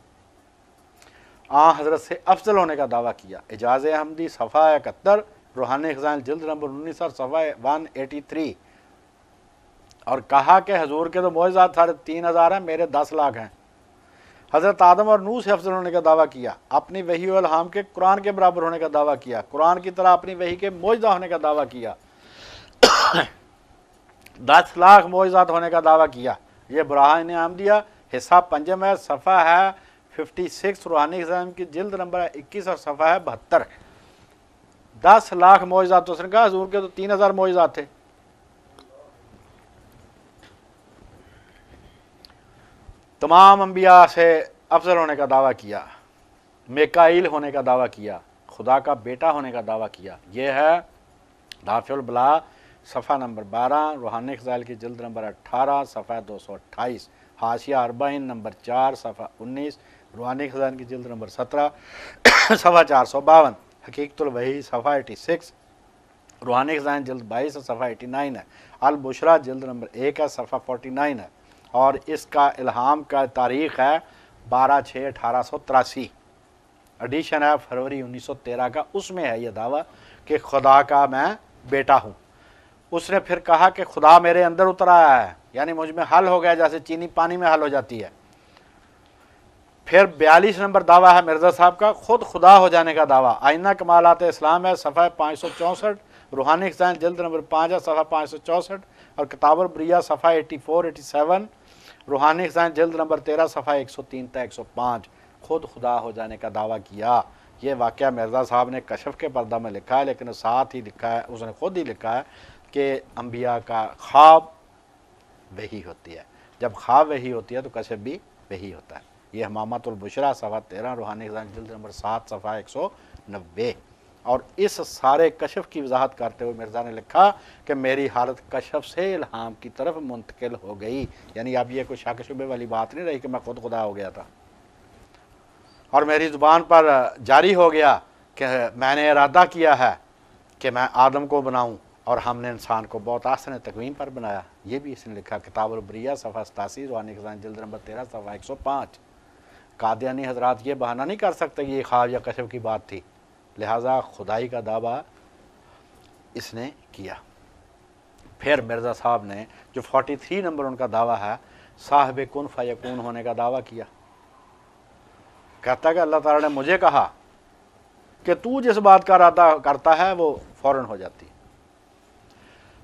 حضرت سے افضل ہونے کا دعویٰ کیا۔ اعجاز احمدی صفحہ 71، روحانی خزائن جلد نمبر 19 اور صفحہ 183، اور کہا کہ حضور کے تو معجزات 3500 ہیں، میرے 10 لاکھ ہیں۔ حضرت آدم اور نوح سے افضل ہونے کا دعویٰ کیا، اپنی وحی و الہام کے قرآن کے برابر ہونے کا دعویٰ کیا، قرآن کی طرح اپنی وحی کے معجزہ ہونے کا دعویٰ کیا، 10 لاکھ معجزات ہونے کا دعویٰ کیا۔ یہ برہان احمدیہ حصہ پنجم ہے، صفحہ ہے 56، روحانی خزائن کی جلد نمبر ہے 21 اور صفحہ ہے 72۔ 10 لاکھ معجزات، تو اس نے کہا حضور کے تو 3000 معجزات تھے۔ تمام انبیاء سے افضل ہونے کا دعویٰ کیا، میکائیل ہونے کا دعویٰ کیا، خدا کا بیٹا ہونے کا دعویٰ کیا۔ یہ ہے دافع البلا صفحہ نمبر 12، روحانی خزائن کی جلد نمبر 18 صفحہ 228، حاشیہ 40 نمبر 4 صفحہ 19، روحانی خزائن کی جلد نمبر 17 صفحہ 452، حقیقت الوحی صفحہ 86، روحانی خزائن جلد 22 صفحہ 89 ہے، البشرا جلد نمبر 1 ہے صفحہ 49 ہے، اور اس کا الہام کا تاریخ ہے 12/6/1883، ایڈیشن ہے فروری 1913 کا۔ اس میں ہے یہ دعویٰ کہ خدا کا میں بیٹا ہوں۔ اس نے پھر کہا کہ خدا میرے اندر اتر آیا ہے، یعنی مجھ میں حل ہو گیا جیسے چینی پانی میں حل ہو جاتی ہے۔ پھر 42 نمبر دعویٰ ہے مرزا صاحب کا خود خدا ہو جانے کا دعویٰ، آئینہ کمالات اسلام ہے صفحہ 564، روحانی خزائن جلد نمبر 5 ہے صفحہ 564، اور کتاب البریہ صفحہ 84-87، روحانی خزائن جلد نمبر 13 صفحہ 103-105، خود خدا ہو جانے کا دعویٰ کیا۔ یہ واقعہ مرزا صاحب نے کشف کے پردہ میں لکھا ہے، لیکن ساتھ ہی لکھا ہے، اس نے خود ہی لکھا ہے کہ انبیاء کا خواب وحی ہوتی ہے، جب خواب وحی ہوتی ہے تو کشف بھی وحی ہوتا ہے۔ یہ حمامت البشرا صفحہ 13، روحانی خزائن جلد نمبر 7 صفحہ 190۔ اور اس سارے کشف کی وضاحت کرتے ہوئے مرزا نے لکھا کہ میری حالت کشف سے الہام کی طرف منتقل ہو گئی، یعنی اب یہ کوئی شک شبے والی بات نہیں رہی کہ میں خود خدا ہو گیا تھا، اور میری زبان پر جاری ہو گیا کہ میں نے ارادہ کیا ہے کہ میں آدم کو بناؤں، اور ہم نے انسان کو بہت آسن تقویم پر بنایا۔ یہ بھی اس نے لکھا، کتاب البریہ صفحہ 87، روحانی خزائن جلد نمبر 13 صفحہ 105۔ قادیانی حضرات یہ بہانہ نہیں کر سکتے کہ یہ خواب یا کشف کی بات تھی، لہٰذا خدائی کا دعویٰ اس نے کیا۔ پھر مرزا صاحب نے جو 43 نمبر ان کا دعویٰ ہے، صاحب کن فیکون ہونے کا دعویٰ کیا۔ کہتا ہے کہ اللہ تعالیٰ نے مجھے کہا کہ تو جس بات کا ارادہ کرتا ہے وہ فوراً ہو جاتی ہے۔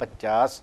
50।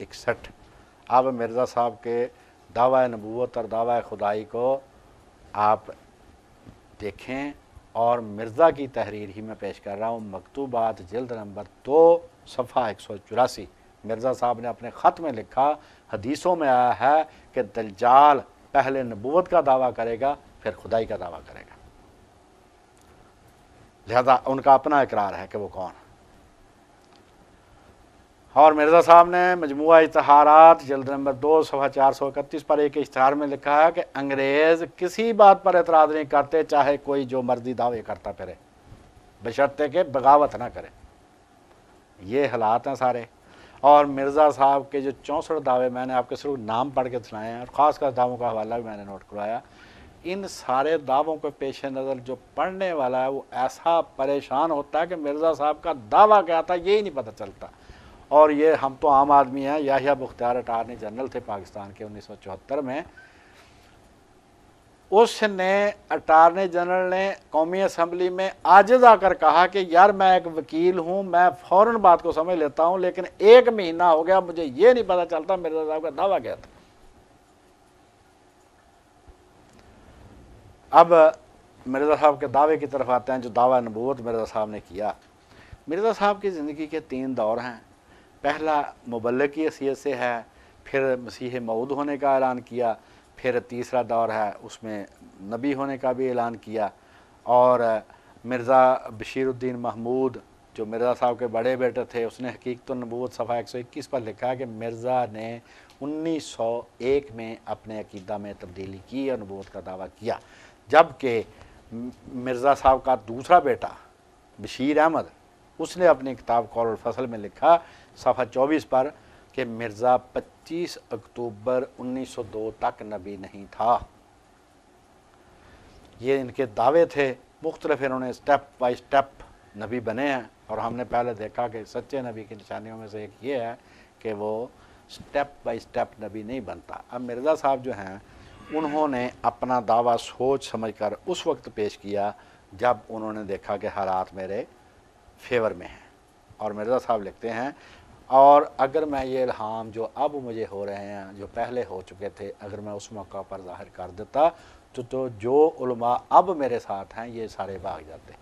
61। اب مرزا صاحب کے دعوی نبوت اور دعوی خدائی کو آپ دیکھیں، اور مرزا کی تحریر ہی میں پیش کر رہا ہوں، مکتوبات جلد نمبر 2 صفحہ 184۔ مرزا صاحب نے اپنے خط میں لکھا، حدیثوں میں آیا ہے کہ دجال پہلے نبوت کا دعویٰ کرے گا پھر خدائی کا دعویٰ کرے گا، لہذا ان کا اپنا اقرار ہے کہ وہ کون ہے۔ اور مرزا صاحب نے مجموعہ اشتہارات جلد نمبر 2 صفحہ 431 پر ایک اشتہار میں لکھا ہے کہ انگریز کسی بات پر اعتراض نہیں کرتے، چاہے کوئی جو مرضی دعوے کرتا پھرے، بشرطے کہ بغاوت نہ کرے۔ یہ حالات ہیں سارے۔ اور مرزا صاحب کے جو 64 دعوے میں نے آپ کے صرف نام پڑھ کے سنائے ہیں، اور خاص خاص دعووں کا حوالہ بھی میں نے نوٹ کروایا، ان سارے دعووں کے پیش نظر جو پڑھنے والا ہے وہ ایسا پریشان ہوتا ہے کہ مرزا صاحب کا دعویٰ کیا تھا یہی نہیں پتہ چلتا۔ اور یہ ہم تو عام آدمی ہیں، یحییٰ بختیار اٹارنی جنرل تھے پاکستان کے 1974 میں، اس نے اٹارنی جنرل نے قومی اسمبلی میں عاجز آ کر کہا کہ یار میں ایک وکیل ہوں، میں فوراً بات کو سمجھ لیتا ہوں، لیکن 1 مہینہ ہو گیا مجھے یہ نہیں پتہ چلتا مرزا صاحب کا دعویٰ کیا تھا۔ اب مرزا صاحب کے دعوے کی طرف آتے ہیں، جو دعویٰ نبوت مرزا صاحب نے کیا۔ مرزا صاحب کی زندگی کے 3 دور ہیں۔ پہلا مبلغ کی حیثیت سے ہے، پھر مسیح موعود ہونے کا اعلان کیا، پھر تیسرا دور ہے اس میں نبی ہونے کا بھی اعلان کیا۔ اور مرزا بشیر الدین محمود جو مرزا صاحب کے بڑے بیٹے تھے، اس نے حقیقت النبوت صفحہ 121 پر لکھا ہے کہ مرزا نے 1901 میں اپنے عقیدہ میں تبدیلی کی اور نبوت کا دعویٰ کیا، جبکہ مرزا صاحب کا دوسرا بیٹا بشیر احمد، اس نے اپنی کتاب قول الفصل میں لکھا صفحہ 24 پر کہ مرزا 25 اکتوبر 1902 تک نبی نہیں تھا۔ یہ ان کے دعوے تھے مختلف، انہوں نے سٹیپ بائی سٹیپ نبی بنے ہیں، اور ہم نے پہلے دیکھا کہ سچے نبی کی نشانیوں میں سے ایک یہ ہے کہ وہ سٹیپ بائی سٹیپ نبی نہیں بنتا۔ اب مرزا صاحب جو ہیں انہوں نے اپنا دعویٰ سوچ سمجھ کر اس وقت پیش کیا جب انہوں نے دیکھا کہ حالات میرے فیور میں ہیں، اور مرزا صاحب لکھتے ہیں، اور اگر میں یہ الہام جو اب مجھے ہو رہے ہیں جو پہلے ہو چکے تھے اگر میں اس موقع پر ظاہر کر دیتا تو جو علماء اب میرے ساتھ ہیں یہ سارے بھاگ جاتے۔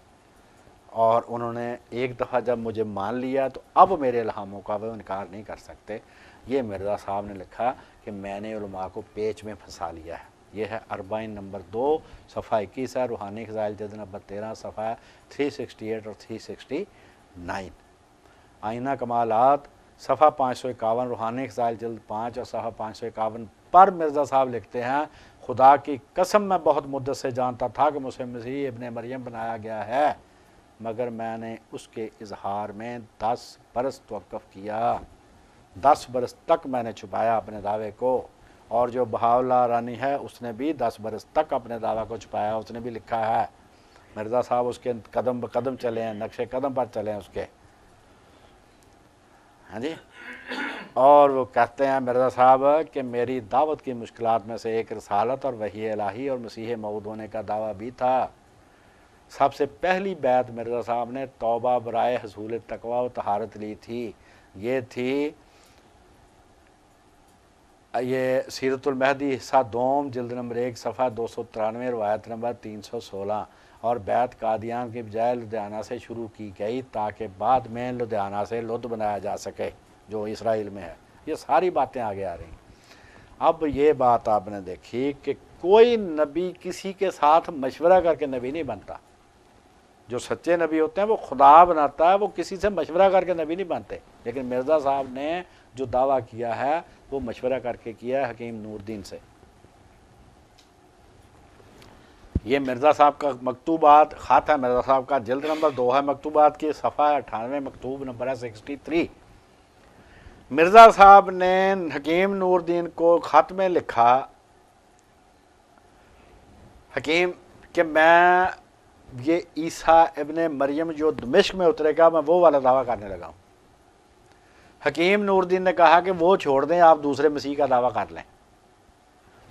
اور انہوں نے ایک دفعہ جب مجھے مان لیا تو اب میرے الہاموں کا وہ انکار نہیں کر سکتے۔ یہ مرزا صاحب نے لکھا کہ میں نے علماء کو پیچ میں پھنسا لیا ہے۔ یہ ہے اربعین نمبر 2 صفحہ 21 ہے، روحانی خزائل جلد نمبر 13 صفحہ 368 اور 369۔ آئینہ کمالات صفحہ 551، روحانی خزائل جلد 5 اور صفحہ 551 پر مرزا صاحب لکھتے ہیں، خدا کی قسم میں بہت مدت سے جانتا تھا کہ مجھے مسیح ابن مریم بنایا گیا ہے، مگر میں نے اس کے اظہار میں 10 برس توقف کیا، 10 برس تک میں نے چھپایا اپنے دعوے کو۔ اور جو بہاولہ رانی ہے اس نے بھی 10 برس تک اپنے دعویٰ کو چھپایا، اس نے بھی لکھا ہے۔ مرزا صاحب اس کے قدم بقدم چلے ہیں، نقش قدم پر چلے ہیں اس کے، ہاں جی۔ اور وہ کہتے ہیں مرزا صاحب کہ میری دعوت کی مشکلات میں سے ایک رسالت اور وحی الہی اور مسیح موعود ہونے کا دعویٰ بھی تھا۔ سب سے پہلی بیعت مرزا صاحب نے توبہ برائے حصول تقویٰ و طہارت لی تھی، یہ تھی یہ سیرت المہدی حصہ 2 جلد نمبر 1 صفحہ 293 روایت نمبر 316۔ اور بیعت قادیان کی بجائے لدھیانہ سے شروع کی گئی تاکہ بعد میں لدھیانہ سے لد بنایا جا سکے جو اسرائیل میں ہے۔ یہ ساری باتیں آگے آ رہی ہیں۔ اب یہ بات آپ نے دیکھی کہ کوئی نبی کسی کے ساتھ مشورہ کر کے نبی نہیں بنتا۔ جو سچے نبی ہوتے ہیں وہ خدا بناتا ہے، وہ کسی سے مشورہ کر کے نبی نہیں بنتے۔ لیکن مرزا صاحب نے جو دعویٰ کیا ہے وہ مشورہ کر کے کیا ہے حکیم نور الدین سے۔ یہ مرزا صاحب کا مکتوبات خط ہے، مرزا صاحب کا جلد نمبر 2 ہے مکتوبات کی، صفحہ 98 مکتوب نمبر ہے 63۔ مرزا صاحب نے حکیم نور الدین کو خط میں لکھا، حکیم کہ میں یہ عیسیٰ ابن مریم جو دمشق میں اترے گا میں وہ والا دعویٰ کرنے لگا ہوں۔ حکیم نور الدین نے کہا کہ وہ چھوڑ دیں، آپ دوسرے مسیح کا دعویٰ کر لیں۔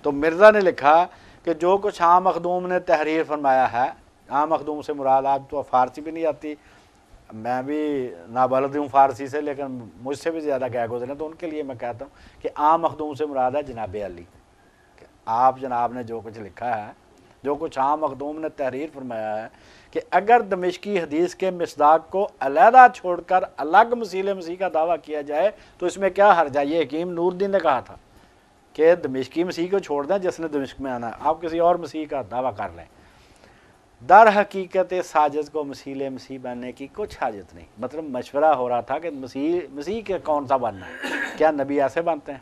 تو مرزا نے لکھا کہ جو کچھ عام مخدوم نے تحریر فرمایا ہے، عام مخدوم سے مراد آپ تو فارسی بھی نہیں آتی، میں بھی نابلد ہوں فارسی سے، لیکن مجھ سے بھی زیادہ گئے گزرے ہیں، تو ان کے لیے میں کہتا ہوں کہ عام مخدوم سے مراد ہے جناب علی۔ آپ جناب نے جو کچھ لکھا ہے، جو کچھ عام مخدوم نے تحریر فرمایا ہے کہ اگر دمشقی حدیث کے مصداق کو علیحدہ چھوڑ کر الگ مسیح مسیح کا دعویٰ کیا جائے تو اس میں کیا حرج ہے؟ یہ حکیم نور الدین نے کہا تھا کہ دمشقی مسیح کو چھوڑ دیں جس نے دمشق میں آنا ہے، آپ کسی اور مسیح کا دعویٰ کر لیں۔ در حقیقت ساجد کو مسیح بننے کی کچھ حاجت نہیں، مطلب مشورہ ہو رہا تھا کہ مسیح کے کون سا بننا ہے، کیا نبی ایسے بنتے ہیں؟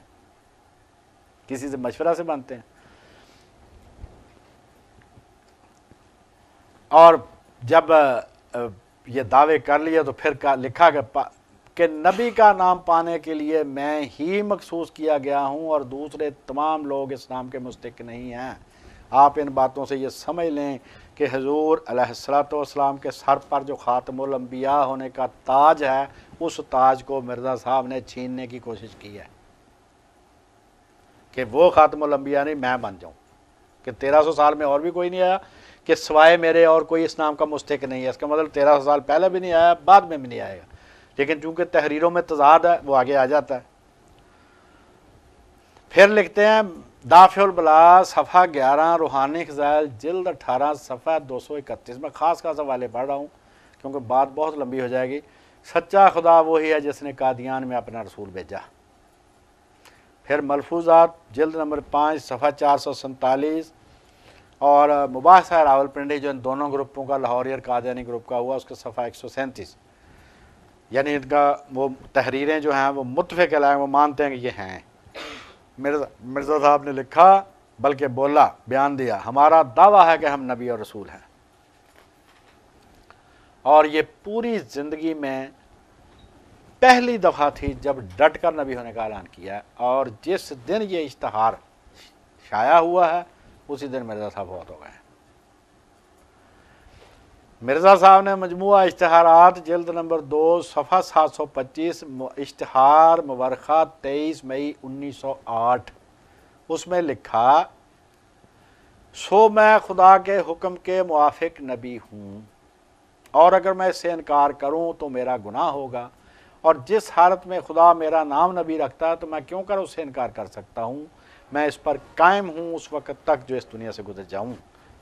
کسی سے مشورہ سے بنتے ہیں؟ اور جب یہ دعوے کر لیے تو پھر لکھا کہ نبی کا نام پانے کے لیے میں ہی مخصوص کیا گیا ہوں اور دوسرے تمام لوگ اس نام کے مستحق نہیں ہیں۔ آپ ان باتوں سے یہ سمجھ لیں کہ حضور علیہ السلام کے سر پر جو خاتم الانبیاء ہونے کا تاج ہے، اس تاج کو مرزا صاحب نے چھیننے کی کوشش کی ہے کہ وہ خاتم الانبیاء نہیں، میں بن جاؤں، کہ 1300 سال میں اور بھی کوئی نہیں آیا کہ سوائے میرے اور کوئی اس نام کا مستحق نہیں ہے۔ اس کا مطلب 1300 سال پہلے بھی نہیں آیا، بعد میں بھی نہیں آئے گا، لیکن چونکہ تحریروں میں تضاد ہے وہ آگے آ جاتا ہے۔ پھر لکھتے ہیں دافع البلا صفحہ 11 روحانی خزائل جلد 18 صفحہ 231، میں خاص حوالے پڑھ رہا ہوں کیونکہ بات بہت لمبی ہو جائے گی۔ سچا خدا وہی ہے جس نے قادیان میں اپنا رسول بھیجا۔ پھر ملفوظات جلد نمبر 5 صفحہ 447 اور مباحثہ راول پنڈی جو ان دونوں گروپوں کا لاہوری اور قادیانی گروپ کا ہوا، اس کے صفحہ 137، یعنی ان کا وہ تحریریں جو ہیں وہ متفق علیہ، وہ مانتے ہیں کہ یہ ہیں۔ مرزا صاحب نے لکھا بلکہ بولا، بیان دیا، ہمارا دعویٰ ہے کہ ہم نبی اور رسول ہیں، اور یہ پوری زندگی میں پہلی دفعہ تھی جب ڈٹ کر نبی ہونے کا اعلان کیا، اور جس دن یہ اشتہار شائع ہوا ہے اسی دن مرزا صاحب فوت ہو گئے۔ مرزا صاحب نے مجموعہ اشتہارات جلد نمبر 2 صفحہ 725 اشتہار مورخہ 23 مئی 1908، اس میں لکھا، سو میں خدا کے حکم کے موافق نبی ہوں، اور اگر میں اس سے انکار کروں تو میرا گناہ ہوگا، اور جس حالت میں خدا میرا نام نبی رکھتا ہے تو میں کیوں کر اس سے انکار کر سکتا ہوں؟ میں اس پر قائم ہوں اس وقت تک جو اس دنیا سے گزر جاؤں۔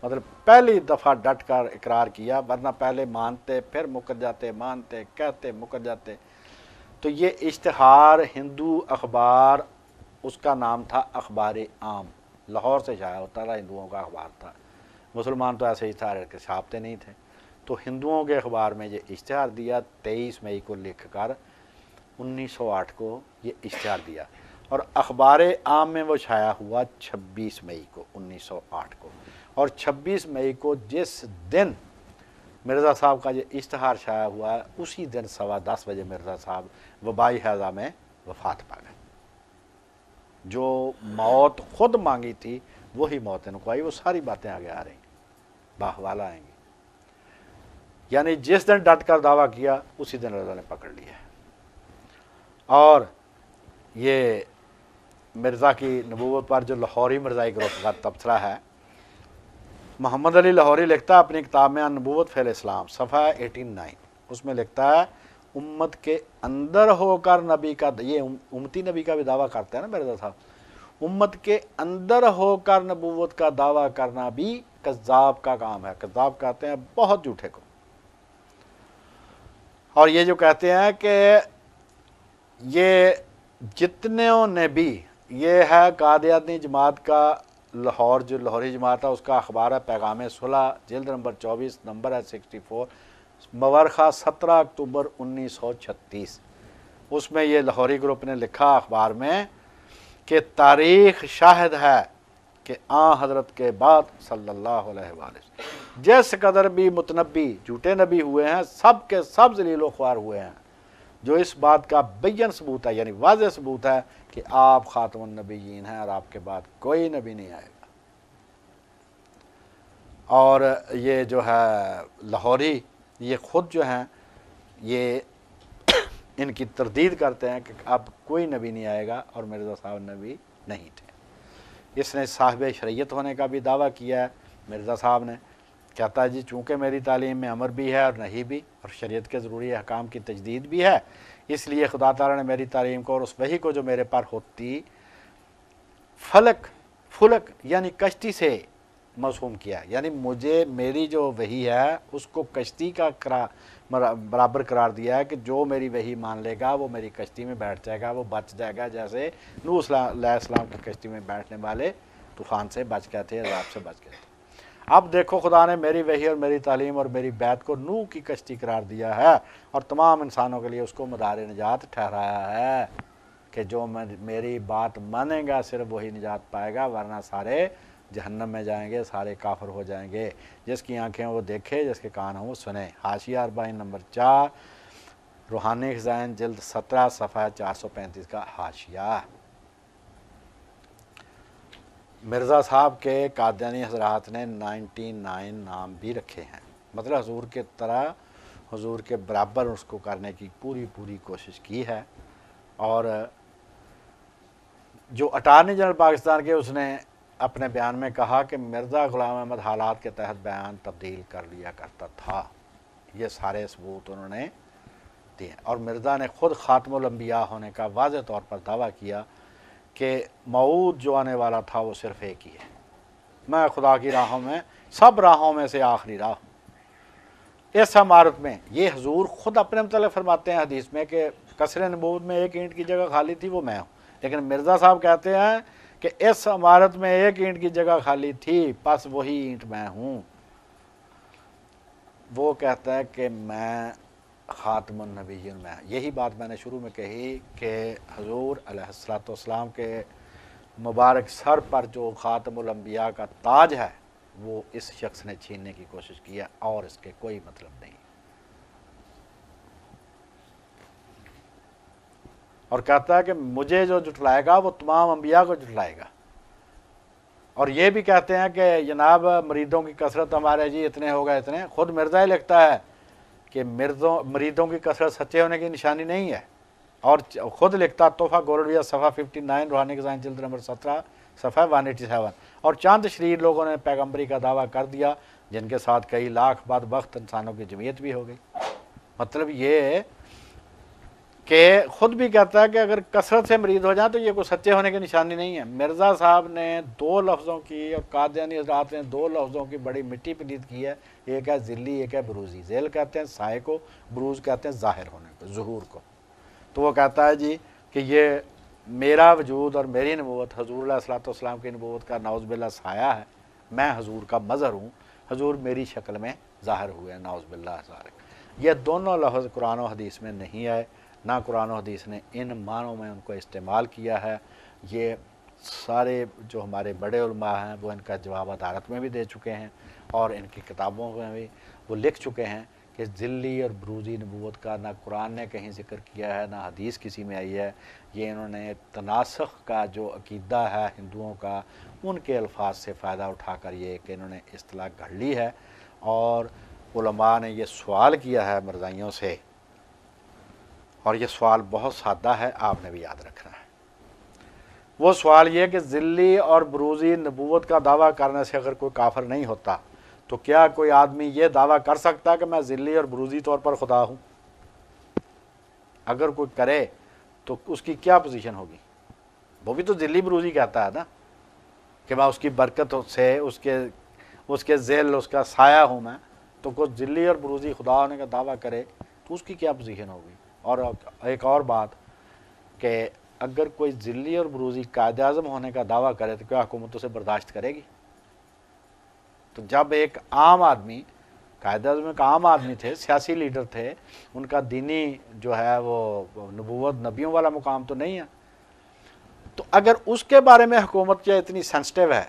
مطلب پہلی دفعہ ڈٹ کر اقرار کیا، ورنہ پہلے مانتے پھر مکر جاتے، مانتے کہتے مکر جاتے۔ تو یہ اشتہار ہندو اخبار، اس کا نام تھا اخبار عام، لاہور سے شائع ہوتا تھا، ہندوؤں کا اخبار تھا، مسلمان تو ایسے اشتہار کے چھاپتے نہیں تھے، تو ہندوؤں کے اخبار میں یہ اشتہار دیا 23 مئی کو لکھ کر 1908 کو یہ اشتہار دیا، اور اخبار عام میں وہ شائع ہوا 26 مئی کو 1908 کو، اور 26 مئی کو جس دن مرزا صاحب کا یہ اشتہار شائع ہوا ہے اسی دن 10:15 بجے مرزا صاحب وبائی ہیضہ میں وفات پا گئے۔ جو موت خود مانگی تھی وہی موت ان کو آئی، وہ ساری باتیں آگے آ رہی ہیں، باحوالہ آئیں گی۔ یعنی جس دن ڈٹ کر دعویٰ کیا اسی دن رضا نے پکڑ لیا ہے۔ اور یہ مرزا کی نبوت پر جو لاہوری مرزائی گروپ کا تبصرہ ہے، محمد علی لاہوری لکھتا ہے اپنی کتاب میں نبوت فی الاسلام صفحہ 89، اس میں لکھتا ہے امت کے اندر ہو کر نبی کا، یہ امتی نبی کا بھی دعویٰ کرتے ہیں نا مرزا صاحب، امت کے اندر ہو کر نبوت کا دعویٰ کرنا بھی کذاب کا کام ہے۔ کذاب کہتے ہیں بہت جھوٹے کو، اور یہ جو کہتے ہیں کہ یہ جتنوں نے بھی، یہ ہے قادیانی جماعت کا لاہور، جو لاہوری جماعت ہے اس کا اخبار ہے پیغام صلح جلد نمبر 24 نمبر ہے 64، مورخہ 17 اکتوبر 1936، اس میں یہ لاہوری گروپ نے لکھا اخبار میں کہ تاریخ شاہد ہے کہ حضرت کے بعد صلی اللہ علیہ وسلم جس قدر بھی متنبی جھوٹے نبی ہوئے ہیں سب کے سب ذلیل و خوار ہوئے ہیں، جو اس بات کا بین ثبوت ہے، یعنی واضح ثبوت ہے کہ آپ خاتم النبیین ہیں اور آپ کے بعد کوئی نبی نہیں آئے گا۔ اور یہ جو ہے لاہوری، یہ خود جو ہیں یہ ان کی تردید کرتے ہیں کہ اب کوئی نبی نہیں آئے گا، اور مرزا صاحب نبی نہیں تھے۔ اس نے صاحب شریعت ہونے کا بھی دعویٰ کیا ہے مرزا صاحب نے، کہتا ہے جی چونکہ میری تعلیم میں امر بھی ہے اور نہیں بھی، اور شریعت کے ضروری احکام کی تجدید بھی ہے، اس لیے خدا تعالیٰ نے میری تعلیم کو اور اس وحی کو جو میرے پر ہوتی فلک یعنی کشتی سے موسوم کیا، یعنی مجھے میری جو وحی ہے اس کو کشتی کا برابر قرار دیا ہے کہ جو میری وحی مان لے گا وہ میری کشتی میں بیٹھ جائے گا، وہ بچ جائے گا، جیسے نوح علیہ السلام کی کشتی میں بیٹھنے والے طوفان سے بچ گئے تھے، عذاب سے بچ گئے تھے۔ اب دیکھو خدا نے میری وحی اور میری تعلیم اور میری بیعت کو نوح کی کشتی قرار دیا ہے اور تمام انسانوں کے لیے اس کو مدار نجات ٹھہرایا ہے کہ جو میری بات مانے گا صرف وہی نجات پائے گا، ورنہ سارے جہنم میں جائیں گے، سارے کافر ہو جائیں گے۔ جس کی آنکھیں وہ دیکھے، جس کے کان ہوں وہ سنے۔ حاشیہ 40 نمبر 4 روحانی خزائن جلد 17 صفحہ 435 کا حاشیہ۔ مرزا صاحب کے قادیانی حضرات نے 99 نام بھی رکھے ہیں، مطلب حضور کے طرح حضور کے برابر اس کو کرنے کی پوری کوشش کی ہے۔ اور جو اٹارنی جنرل پاکستان کے اس نے اپنے بیان میں کہا کہ مرزا غلام احمد حالات کے تحت بیان تبدیل کر لیا کرتا تھا، یہ سارے ثبوت انہوں نے دیے۔ اور مرزا نے خود خاتم الانبیاء ہونے کا واضح طور پر دعویٰ کیا کہ موعود جو آنے والا تھا وہ صرف ایک ہی ہے، میں خدا کی راہوں میں سب راہوں میں سے آخری راہ ہوں۔ اس عمارت میں یہ حضور خود اپنے متعلق فرماتے ہیں حدیث میں کہ قصر نبوت میں ایک اینٹ کی جگہ خالی تھی وہ میں ہوں، لیکن مرزا صاحب کہتے ہیں کہ اس عمارت میں ایک اینٹ کی جگہ خالی تھی، پس وہی اینٹ میں ہوں۔ وہ کہتا ہے کہ میں خاتم النبیین میں، یہی بات میں نے شروع میں کہی کہ حضور علیہ السلام کے مبارک سر پر جو خاتم الانبیاء کا تاج ہے وہ اس شخص نے چھیننے کی کوشش کی ہے اور اس کے کوئی مطلب نہیں۔ اور کہتا ہے کہ مجھے جو جھٹلائے گا وہ تمام انبیاء کو جھٹلائے گا۔ اور یہ بھی کہتے ہیں کہ جناب مریدوں کی کثرت ہمارے جی اتنے ہو گئے اتنے، خود مرزا ہی لکھتا ہے کہ مریدوں کی کثرت سچے ہونے کی نشانی نہیں ہے، اور خود لکھتا تحفہ گولڈویہ صفحہ 59 روحانی خزائن جلد نمبر 17 صفحہ 187۔ اور چند شریر لوگوں نے پیغمبری کا دعویٰ کر دیا جن کے ساتھ کئی لاکھ بدبخت انسانوں کی جمعیت بھی ہو گئی۔ مطلب یہ کہ خود بھی کہتا ہے کہ اگر کثرت سے مرید ہو جائیں تو یہ کوئی سچے ہونے کی نشانی نہیں ہے۔ مرزا صاحب نے 2 لفظوں کی اور قادیانی حضرات نے 2 لفظوں کی بڑی مٹی پلید کی ہے، ایک ہے ذلی، ایک ہے بروزی۔ ذیل کہتے ہیں سائے کو، بروز کہتے ہیں ظاہر ہونے کو، ظہور کو۔ تو وہ کہتا ہے جی کہ یہ میرا وجود اور میری نبوت حضور علیہ السلام کی نبوت کا نعوذ باللہ سایہ ہے، میں حضور کا مظہر ہوں، حضور میری شکل میں ظاہر ہوئے ہیں، نعوذ باللہ ذالک۔ یہ دونوں لفظ قرآن و حدیث میں نہیں آئے، نہ قرآن و حدیث نے ان معنوں میں ان کو استعمال کیا ہے۔ یہ سارے جو ہمارے بڑے علماء ہیں وہ ان کا جواب عدالت میں بھی دے چکے ہیں اور ان کی کتابوں میں بھی وہ لکھ چکے ہیں کہ ذلی اور بروزی نبوت کا نہ قرآن نے کہیں ذکر کیا ہے نہ حدیث کسی میں آئی ہے۔ یہ انہوں نے تناسخ کا جو عقیدہ ہے ہندوؤں کا، ان کے الفاظ سے فائدہ اٹھا کر یہ کہ انہوں نے اصطلاح گھڑ لی ہے۔ اور علماء نے یہ سوال کیا ہے مرزائیوں سے، اور یہ سوال بہت سادہ ہے، آپ نے بھی یاد رکھنا ہے۔ وہ سوال یہ کہ ذلی اور بروزی نبوت کا دعویٰ کرنے سے اگر کوئی کافر نہیں ہوتا تو کیا کوئی آدمی یہ دعویٰ کر سکتا ہے کہ میں ذلی اور بروزی طور پر خدا ہوں؟ اگر کوئی کرے تو اس کی کیا پوزیشن ہوگی؟ وہ بھی تو ذلی بروزی کہتا ہے نا کہ میں اس کی برکت سے اس کے ذیل اس کا سایہ ہوں میں، تو کوئی ذلی اور بروزی خدا ہونے کا دعویٰ کرے تو اس کی کیا پوزیشن ہوگی؟ اور ایک اور بات کہ اگر کوئی ذلی اور بروزی قائد اعظم ہونے کا دعویٰ کرے تو کیا حکومت اسے برداشت کرے گی؟ تو جب ایک عام آدمی، قائد اعظم ایک عام آدمی تھے، سیاسی لیڈر تھے، ان کا دینی جو ہے وہ نبوت نبیوں والا مقام تو نہیں ہے، تو اگر اس کے بارے میں حکومت کیا اتنی سینسٹیو ہے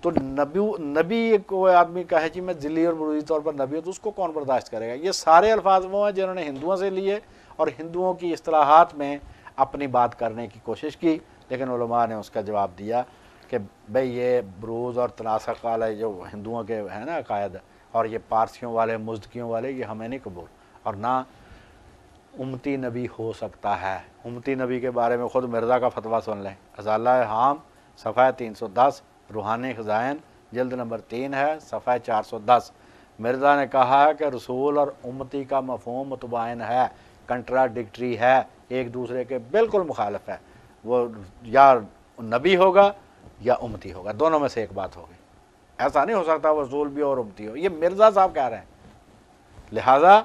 تو نبی کو آدمی کہے جی میں ذلی اور بروزی طور پر نبی ہوں تو اس کو کون برداشت کرے گا؟ یہ سارے الفاظ وہ ہیں جنہوں نے ہندوؤں سے لیے اور ہندوؤں کی اصطلاحات میں اپنی بات کرنے کی کوشش کی، لیکن علماء نے اس کا جواب دیا کہ بھئی یہ بروز اور تناسخ والے جو ہندوؤں کے ہیں نا عقائد، اور یہ پارسیوں والے مزدکیوں والے، یہ ہمیں نہیں قبول، اور نہ امتی نبی ہو سکتا ہے۔ امتی نبی کے بارے میں خود مرزا کا فتویٰ سن لیں، ازالہ حام صفحہ 310 روحانی خزائن جلد نمبر 3 ہے، صفحہ 410۔ مرزا نے کہا ہے کہ رسول اور امتی کا مفہوم متباین ہے، کنٹراڈکٹری ہے، ایک دوسرے کے بالکل مخالف ہے۔ وہ یا نبی ہوگا یا امتی ہوگا، دونوں میں سے ایک بات ہوگی۔ ایسا نہیں ہو سکتا وہ رسول بھی اور امتی ہو، یہ مرزا صاحب کہہ رہے ہیں۔ لہٰذا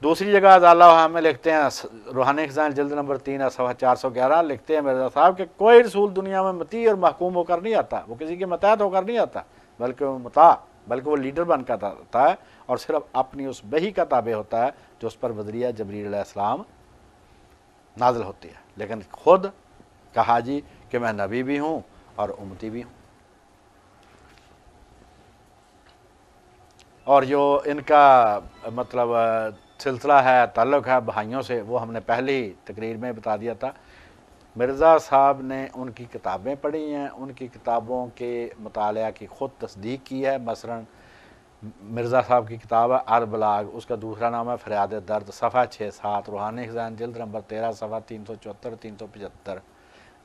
دوسری جگہ ازالہ میں لکھتے ہیں، روحانی خزائن جلد نمبر 3 صفحہ 411 لکھتے ہیں مرزا صاحب کہ کوئی رسول دنیا میں مطیع اور محکوم ہو کر نہیں آتا، وہ کسی کے متحد ہو کر نہیں آتا، بلکہ وہ لیڈر بن کر آتا ہے اور صرف اپنی اس وحی کا تابع ہوتا ہے جو اس پر وزریہ جبریل علیہ السلام نازل ہوتی ہے۔ لیکن خود کہا جی کہ میں نبی بھی ہوں اور امتی بھی ہوں۔ اور جو ان کا مطلب سلسلہ ہے، تعلق ہے بہائیوں سے، وہ ہم نے پہلی تقریر میں بتا دیا تھا۔ مرزا صاحب نے ان کی کتابیں پڑھی ہیں، ان کی کتابوں کے مطالعہ کی خود تصدیق کی ہے۔ مثلا مرزا صاحب کی کتاب ہے البلاغ، اس کا دوسرا نام ہے فریاد درد، صفحہ 6-7، روحانی خزائن جلد نمبر 13 صفحہ 374-375۔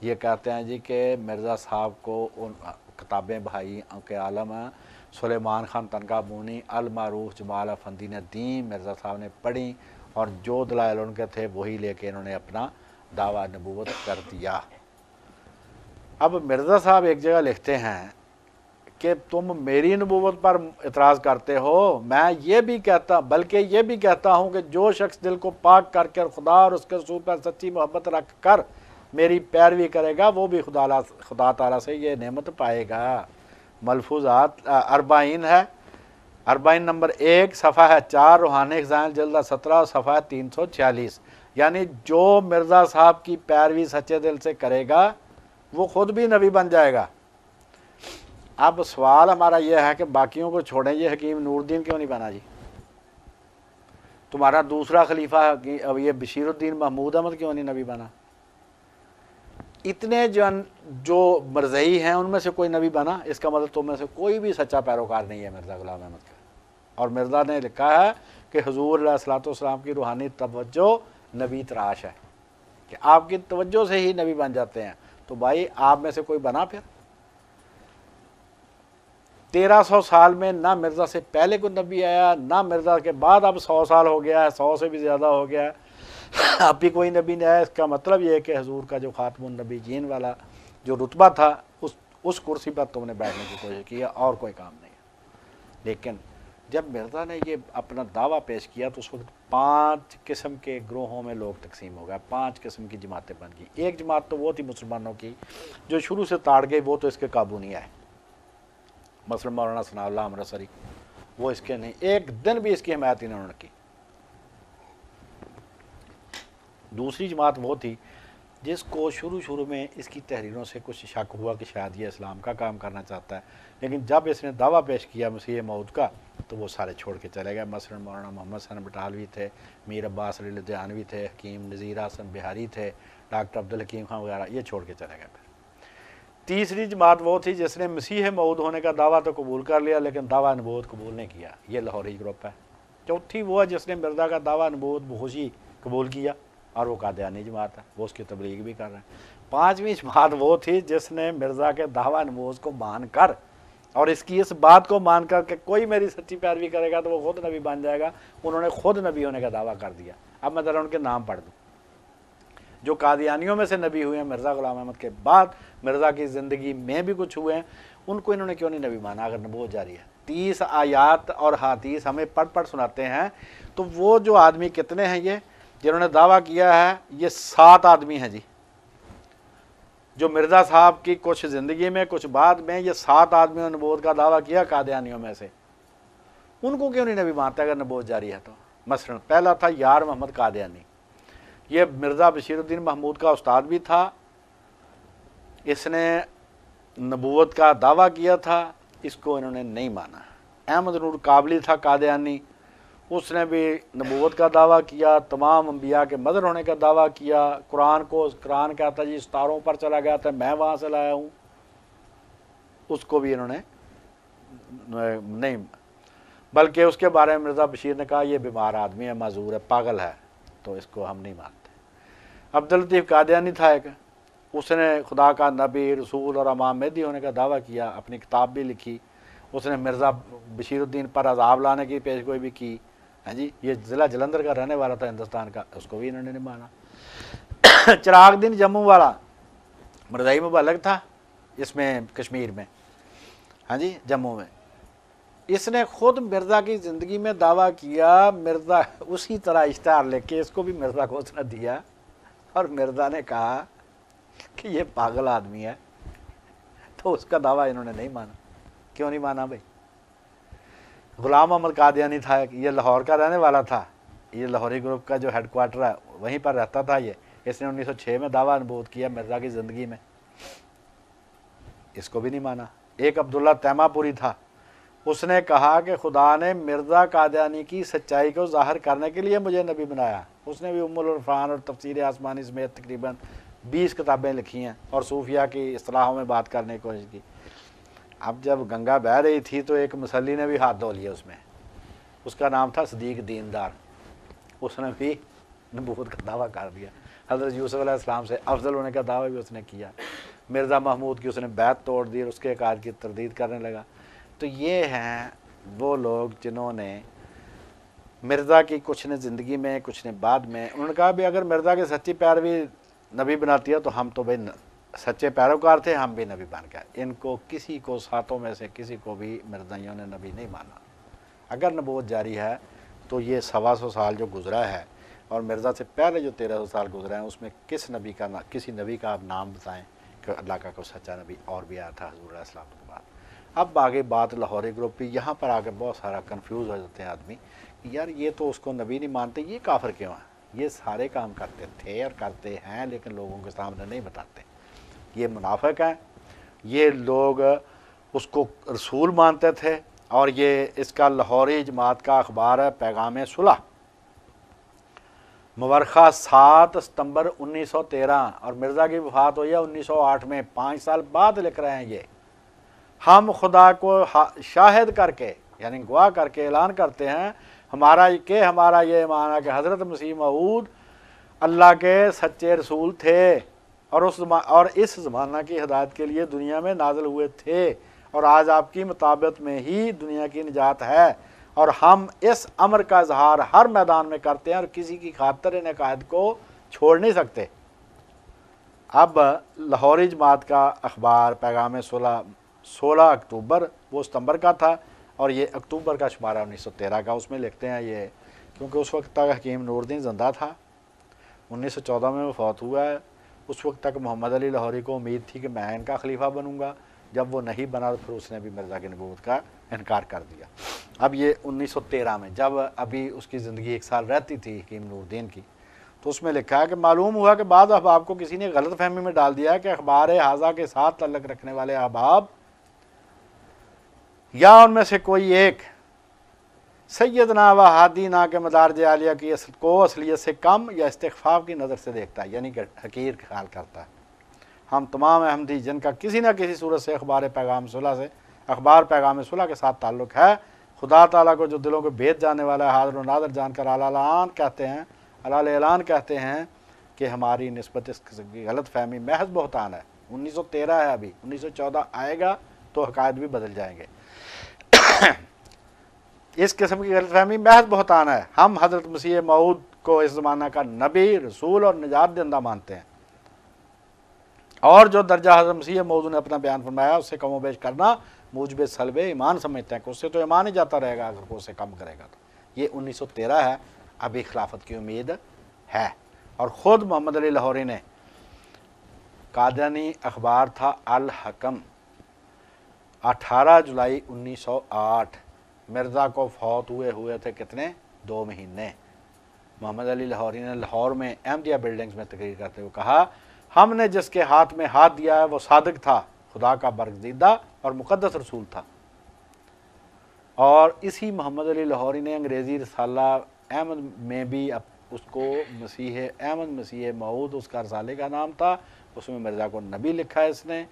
یہ کہتے ہیں جی کہ مرزا صاحب کو ان کتابیں بھائی کے عالم ہیں، سلیمان خان تنکابونی، المعروف جمال افندی نے دیں، مرزا صاحب نے پڑھی اور جو دلائل ان کے تھے وہی لے کے انہوں نے اپنا دعویٰ نبوت کر دیا۔ اب مرزا صاحب ایک جگہ لکھتے ہیں کہ تم میری نبوت پر اعتراض کرتے ہو، میں یہ بھی کہتا بلکہ یہ بھی کہتا ہوں کہ جو شخص دل کو پاک کر کے خدا اور اس کے رسول پر سچی محبت رکھ کر میری پیروی کرے گا وہ بھی خدا تعالیٰ سے یہ نعمت پائے گا۔ ملفوظات 40 ہے، 40 نمبر 1 صفحہ ہے 4، روحانی خزائن جلد 17 صفحہ 346۔ یعنی جو مرزا صاحب کی پیروی سچے دل سے کرے گا وہ خود بھی نبی بن جائے گا۔ اب سوال ہمارا یہ ہے کہ باقیوں کو چھوڑیں، یہ حکیم نور الدین کیوں نہیں بنا جی؟ تمہارا دوسرا خلیفہ اب یہ بشیر الدین محمود احمد کیوں نہیں نبی بنا؟ اتنے جو مرزئی ہیں ان میں سے کوئی نبی بنا؟ اس کا مطلب تم میں سے کوئی بھی سچا پیروکار نہیں ہے مرزا غلام احمد کا۔ اور مرزا نے لکھا ہے کہ حضور علیہ الصلوۃ والسلام کی روحانی توجہ نبی تراش ہے، کہ آپ کی توجہ سے ہی نبی بن جاتے ہیں۔ تو بھائی آپ میں سے کوئی بنا؟ پھر 1300 سال میں نہ مرزا سے پہلے کوئی نبی آیا نہ مرزا کے بعد، اب 100 سال ہو گیا ہے، 100 سے بھی زیادہ ہو گیا ہے، اب بھی کوئی نبی نہیں آیا۔ اس کا مطلب یہ ہے کہ حضور کا جو خاتم النبی جین والا جو رتبہ تھا اس کرسی پر تم نے بیٹھنے کی کوشش کی ہے اور کوئی کام نہیں ہے۔ لیکن جب مرزا نے یہ اپنا دعویٰ پیش کیا تو اس وقت 5 قسم کے گروہوں میں لوگ تقسیم ہو گئے، 5 قسم کی جماعتیں بن گئی۔ ایک جماعت تو وہ تھی مسلمانوں کی جو شروع سے تاڑ گئی، وہ تو اس کے قابو نہیں آئے، مثلا مولانا ثناء اللہ امرتسری، وہ اس کے نہیں، ایک دن بھی اس کی حمایت انہوں نے کی۔ دوسری جماعت وہ تھی جس کو شروع میں اس کی تحریروں سے کچھ شک ہوا کہ شاید یہ اسلام کا کام کرنا چاہتا ہے، لیکن جب اس نے دعویٰ پیش کیا مسیح موعود کا تو وہ سارے چھوڑ کے چلے گئے۔ مثلا مولانا محمد حسن بٹالوی تھے، میر عباس علی لدھیانوی تھے، حکیم نذیر حسن بہاری تھے، ڈاکٹر عبدالحکیم خان وغیرہ، یہ چھوڑ کے چلے گئے۔ پھر تیسری جماعت وہ تھی جس نے مسیح موعود ہونے کا دعویٰ تو قبول کر لیا لیکن دعویٰ نبوت قبول نہیں کیا، یہ لاہوری گروپ ہے۔ چوتھی وہ ہے جس نے مرزا کا دعویٰ نبوت بخوشی قبول کیا اور وہ قادیانی جماعت ہے، وہ اس کی تبلیغ بھی کر رہے ہیں۔ 5ویں جماعت وہ تھی جس نے مرزا کے دعویٰ نبوت کو مان کر اور اس کی اس بات کو مان کر کہ کوئی میری سچی پیروی کرے گا تو وہ خود نبی بن جائے گا، انہوں نے خود نبی ہونے کا دعویٰ کر دیا۔ اب میں ذرا ان کے نام پڑھ دوں جو قادیانیوں میں سے نبی ہوئے ہیں مرزا غلام احمد کے بعد، مرزا کی زندگی میں بھی کچھ ہوئے ہیں، ان کو انہوں نے کیوں نہیں نبی مانا اگر نبوت جاری ہے؟ 30 آیات اور حدیث ہمیں پڑھ سناتے ہیں۔ تو وہ جو آدمی کتنے ہیں یہ جنہوں نے دعویٰ کیا ہے؟ یہ 7 آدمی ہیں جی، جو مرزا صاحب کی کچھ زندگی میں کچھ بعد میں، یہ 7 آدمیوں نے نبوت کا دعویٰ کیا قادیانیوں میں سے، ان کو کیوں نہیں نبی مانتے اگر نبوت جاری ہے تو؟ مثلا پہلا تھا یار محمد قادیانی، یہ مرزا بشیر الدین محمود کا استاد بھی تھا، اس نے نبوت کا دعویٰ کیا تھا، اس کو انہوں نے نہیں مانا۔ احمد نور قابلی تھا قادیانی، اس نے بھی نبوت کا دعویٰ کیا، تمام انبیاء کے مظہر ہونے کا دعویٰ کیا، قرآن کہتا جی ستاروں پر چلا گیا تھا میں وہاں سے لایا ہوں، اس کو بھی انہوں نے نہیں، بلکہ اس کے بارے میں مرزا بشیر نے کہا یہ بیمار آدمی ہے، معذور ہے، پاگل ہے، تو اس کو ہم نہیں مانتے۔ عبداللطیف قادیانی تھا ایک، اس نے خدا کا نبی رسول اور امام مہدی ہونے کا دعویٰ کیا، اپنی کتاب بھی لکھی، اس نے مرزا بشیر الدین پر عذاب لانے کی پیش گوئی بھی کی. ہاں جی، یہ ضلع جلندھر کا رہنے والا تھا ہندوستان کا، اس کو بھی انہوں نے نہیں مانا. چراغ دین جموں والا مرزائی مبلغ تھا اس میں کشمیر میں، ہاں جی جموں میں. اس نے خود مرزا کی زندگی میں دعویٰ کیا، مرزا اسی طرح اشتہار لے کے اس کو بھی مرزا کو اس نے دیا، اور مرزا نے کہا کہ یہ پاگل آدمی ہے، تو اس کا دعویٰ انہوں نے نہیں مانا. کیوں نہیں مانا بھائی؟ غلام احمد قادیانی تھا، یہ لاہور کا رہنے والا تھا، یہ لاہوری گروپ کا جو ہیڈ کوارٹر ہے وہیں پر رہتا تھا یہ. اس نے 1906 میں دعویٰ نبوت کیا مرزا کی زندگی میں، اس کو بھی نہیں مانا. ایک عبداللہ تیمہ پوری تھا، اس نے کہا کہ خدا نے مرزا قادیانی کی سچائی کو ظاہر کرنے کے لیے مجھے نبی بنایا. اس نے بھی ام العرفان اور تفسیر آسمانی سمیت تقریباً 20 کتابیں لکھی ہیں اور صوفیہ کی اصطلاحوں میں بات کرنے کی کوشش کی. اب جب گنگا بہہ رہی تھی تو ایک مصلی نے بھی ہاتھ دھو لیا اس میں، اس کا نام تھا صدیق دیندار. اس نے بھی نبوت کا دعویٰ کر دیا، حضرت یوسف علیہ السلام سے افضل ہونے کا دعویٰ بھی اس نے کیا. مرزا محمود کی اس نے بیعت توڑ دی اور اس کے عقائد کی تردید کرنے لگا. تو یہ ہیں وہ لوگ جنہوں نے مرزا کی کچھ نے زندگی میں کچھ نے بعد میں، انہوں نے کہا بھی اگر مرزا کی سچی پیروی نبی بناتی ہے تو ہم تو بھائی سچے پیروکار تھے، ہم بھی نبی بن گئے. ان کو کسی کو ساتوں میں سے کسی کو بھی مرزائیوں نے نبی نہیں مانا. اگر نبوت جاری ہے تو یہ 125 سال جو گزرا ہے، اور مرزا سے پہلے جو 1300 سال گزرے ہیں، اس میں کسی نبی کا آپ نام بتائیں کہ اللہ کا کوئی سچا نبی اور بھی آیا تھا حضور علیہ السلام کے بعد. اب آگے بات لاہوری گروپ پہ، یہاں پر آگے بہت سارا کنفیوز ہو جاتے ہیں آدمی کہ یار یہ تو اس کو نبی نہیں مانتے، یہ کافر کیوں ہیں؟ یہ سارے کام کرتے تھے اور کرتے ہیں لیکن لوگوں کے سامنے نہیں بتاتے. یہ منافق ہیں، یہ لوگ اس کو رسول مانتے تھے. اور یہ اس کا لاہوری جماعت کا اخبار ہے پیغام صلح، مورخہ 7 ستمبر 1913، اور مرزا کی وفات ہوئی ہے 1908 میں. 5 سال بعد لکھ رہے ہیں یہ، ہم خدا کو شاہد کر کے یعنی گواہ کر کے اعلان کرتے ہیں ہمارا یہ ایمان ہے کہ حضرت مسیح موعود اللہ کے سچے رسول تھے اور اس زمانہ کی ہدایت کے لیے دنیا میں نازل ہوئے تھے، اور آج آپ کی مطابقت میں ہی دنیا کی نجات ہے، اور ہم اس امر کا اظہار ہر میدان میں کرتے ہیں اور کسی کی خاطر ان عقائد کو چھوڑ نہیں سکتے. اب لاہوری جماعت کا اخبار پیغام صلح 16 اکتوبر، وہ ستمبر کا تھا اور یہ اکتوبر کا شمارہ 1913 کا. اس میں لکھتے ہیں یہ، کیونکہ اس وقت تک حکیم نور الدین زندہ تھا، 1914 میں وہ فوت ہوا ہے. اس وقت تک محمد علی لاہوری کو امید تھی کہ میں ان کا خلیفہ بنوں گا. جب وہ نہیں بنا تو پھر اس نے بھی مرزا کی نبوت کا انکار کر دیا. اب یہ 1913 میں جب ابھی اس کی زندگی 1 سال رہتی تھی حکیم نور الدین کی، تو اس میں لکھا ہے کہ معلوم ہوا کہ بعض احباب کو کسی نے غلط فہمی میں ڈال دیا ہے کہ اخبار حاضہ کے ساتھ تعلق رکھنے والے احباب یا ان میں سے کوئی ایک سیدنا و ہادینا کے مدارج عالیہ کی کو اصلیت سے کم یا استخفاف کی نظر سے دیکھتا ہے، یعنی کہ حقیر خیال کرتا ہے. ہم تمام احمدی جن کا کسی نہ کسی صورت سے اخبار پیغام صلح کے ساتھ تعلق ہے، خدا تعالیٰ کو جو دلوں کو بھید جاننے والا ہے حاضر و ناظر جان کر اعلان کہتے ہیں کہ ہماری نسبت اس قسم کی غلط فہمی محض بہتان ہے. 1913 ہے، ابھی 1914 آئے گا تو عقائد بھی بدل جائیں گے. اس قسم کی غلط فہمی محض بہتان ہے. ہم حضرت مسیح موعود کو اس زمانہ کا نبی، رسول اور نجات دہندہ مانتے ہیں، اور جو درجہ حضرت مسیح موعود نے اپنا بیان فرمایا اس سے کم و بیش کرنا موجب سلب ایمان سمجھتے ہیں کہ اس سے تو ایمان ہی جاتا رہے گا اگر وہ اسے کم کرے گا. تو یہ 1913 ہے، ابھی خلافت کی امید ہے. اور خود محمد علی لاہوری نے، قادیانی اخبار تھا الحکم، 18 جولائی 1908، مرزا کو فوت ہوئے تھے کتنے؟ 2 مہینے. محمد علی لاہوری نے لاہور میں احمدیہ بلڈنگز میں تقریر کرتے ہوئے کہا ہم نے جس کے ہاتھ میں ہاتھ دیا ہے وہ صادق تھا، خدا کا برگزیدہ اور مقدس رسول تھا. اور اسی محمد علی لاہوری نے انگریزی رسالہ احمد میں بھی اس کو احمد مسیح موعود اس کا رسالے کا نام تھا، اس میں مرزا کو نبی لکھا ہے اس نے.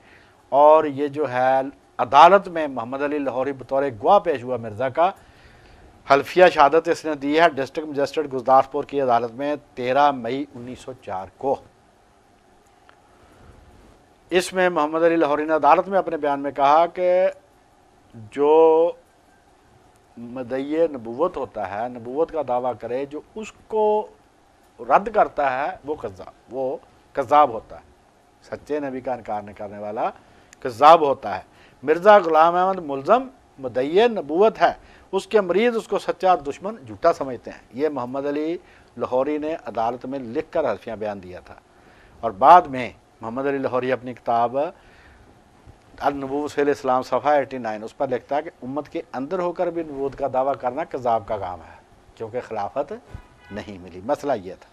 اور یہ جو ہے عدالت میں محمد علی لاہوری بطور گواہ پیش ہوا مرزا کا، حلفیہ شہادت اس نے دی ہے ڈسٹرکٹ مجسٹریٹ گرداسپور کی عدالت میں 13 مئی 1904 کو. اس میں محمد علی لاہوری نے عدالت میں اپنے بیان میں کہا کہ جو مدعی نبوت ہوتا ہے، نبوت کا دعویٰ کرے، جو اس کو رد کرتا ہے وہ کذاب ہوتا ہے، سچے نبی کا انکار نہیں کرنے والا کذاب ہوتا ہے۔ مرزا غلام احمد ملزم مدعی نبوت ہے، اس کے مریض اس کو سچا اور دشمن جھوٹا سمجھتے ہیں۔ یہ محمد علی لاہوری نے عدالت میں لکھ کر حلفیہ بیان دیا تھا، اور بعد میں محمد علی لاہوری اپنی کتاب النبوۃ فی الاسلام صفحہ 89 اس پر لکھتا ہے کہ امت کے اندر ہو کر بھی نبوت کا دعویٰ کرنا کذاب کا کام ہے، کیونکہ خلافت نہیں ملی۔ مسئلہ یہ تھا،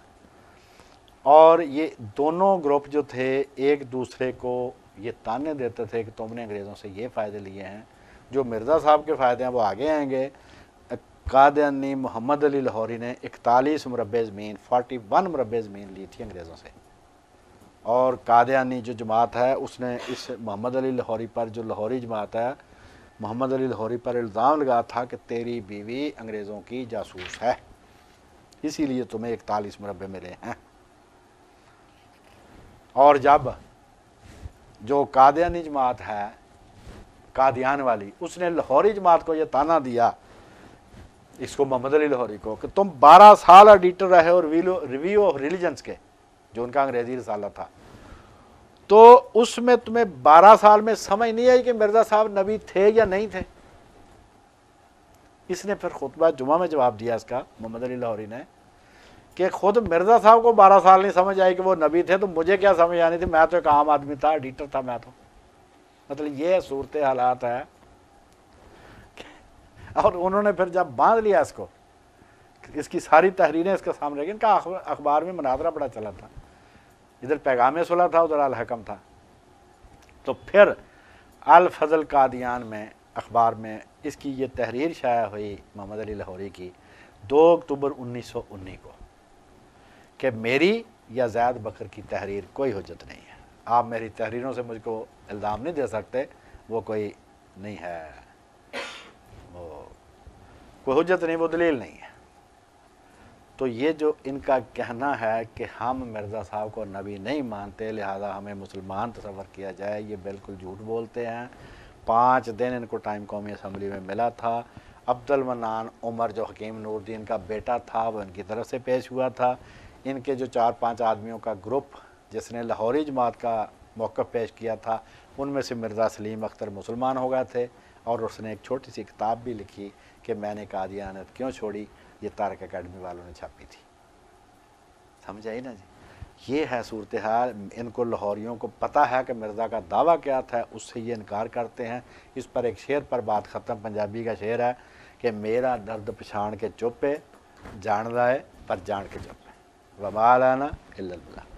اور یہ دونوں گروپ جو تھے ایک دوسرے کو یہ تانے دیتے تھے کہ تم نے انگریزوں سے یہ فائدے لیے ہیں، جو مرزا صاحب کے فائدے ہیں وہ آگے آئیں گے۔ قادیانی محمد علی لاہوری نے 41 مربع زمین 41 مربع زمین لی تھی انگریزوں سے، اور قادیانی جو جماعت ہے اس نے اس محمد علی لاہوری پر، جو لاہوری جماعت ہے، محمد علی لاہوری پر الزام لگا تھا کہ تیری بیوی انگریزوں کی جاسوس ہے، اسی لیے تمہیں 41 مربع ملے ہیں۔ اور جب جو قادیانی جماعت ہے قادیان والی، اس نے لاہوری جماعت کو یہ تانا دیا، اس کو محمد علی لاہوری کو، کہ تم 12 سال ایڈیٹر رہے اور ریویو آف ریلیجنس کے، جو ان کا انگریزی رسالہ تھا، تو اس میں تمہیں 12 سال میں سمجھ نہیں آئی کہ مرزا صاحب نبی تھے یا نہیں تھے۔ اس نے پھر خطبہ جمعہ میں جواب دیا اس کا، محمد علی لاہوری نے، کہ خود مرزا صاحب کو 12 سال نہیں سمجھ آئی کہ وہ نبی تھے، تو مجھے کیا سمجھ آنی تھی، میں تو ایک عام آدمی تھا، ایڈیٹر تھا میں تو۔ مطلب یہ صورت حالات ہے، اور انہوں نے پھر جب باندھ لیا اس کو، اس کی ساری تحریریں اس کے سامنے رکھی، ان کا اخبار میں مناظرہ بڑا چلا تھا، ادھر پیغام صلح تھا ادھر الحکم تھا، تو پھر الفضل قادیان میں اخبار میں اس کی یہ تحریر شائع ہوئی محمد علی لاہوری کی 2 اکتوبر 1919 کو، کہ میری یا زید بکر کی تحریر کوئی حجت نہیں ہے، آپ میری تحریروں سے مجھ کو الزام نہیں دے سکتے، وہ کوئی نہیں ہے، وہ کوئی حجت نہیں، وہ دلیل نہیں ہے۔ تو یہ جو ان کا کہنا ہے کہ ہم مرزا صاحب کو نبی نہیں مانتے لہذا ہمیں مسلمان تصور کیا جائے، یہ بالکل جھوٹ بولتے ہیں۔ 5 دن ان کو ٹائم قومی اسمبلی میں ملا تھا، عبد المنان عمر جو حکیم نور الدین کا بیٹا تھا وہ ان کی طرف سے پیش ہوا تھا، ان کے جو 4-5 آدمیوں کا گروپ جس نے لاہوری جماعت کا موقف پیش کیا تھا، ان میں سے مرزا سلیم اختر مسلمان ہو گئے تھے، اور اس نے ایک چھوٹی سی کتاب بھی لکھی کہ میں نے قادیانیت کیوں چھوڑی، یہ تارک اکیڈمی والوں نے چھاپی تھی۔ سمجھ آئی نا جی، یہ ہے صورتحال۔ ان کو لاہوریوں کو پتہ ہے کہ مرزا کا دعویٰ کیا تھا، اس سے یہ انکار کرتے ہیں۔ اس پر ایک شعر پر بات ختم، پنجابی کا شعر ہے کہ میرا درد پچھاڑ کے چپے، جان لائے پر جان کے چپے، وما لنا الا البلاغ۔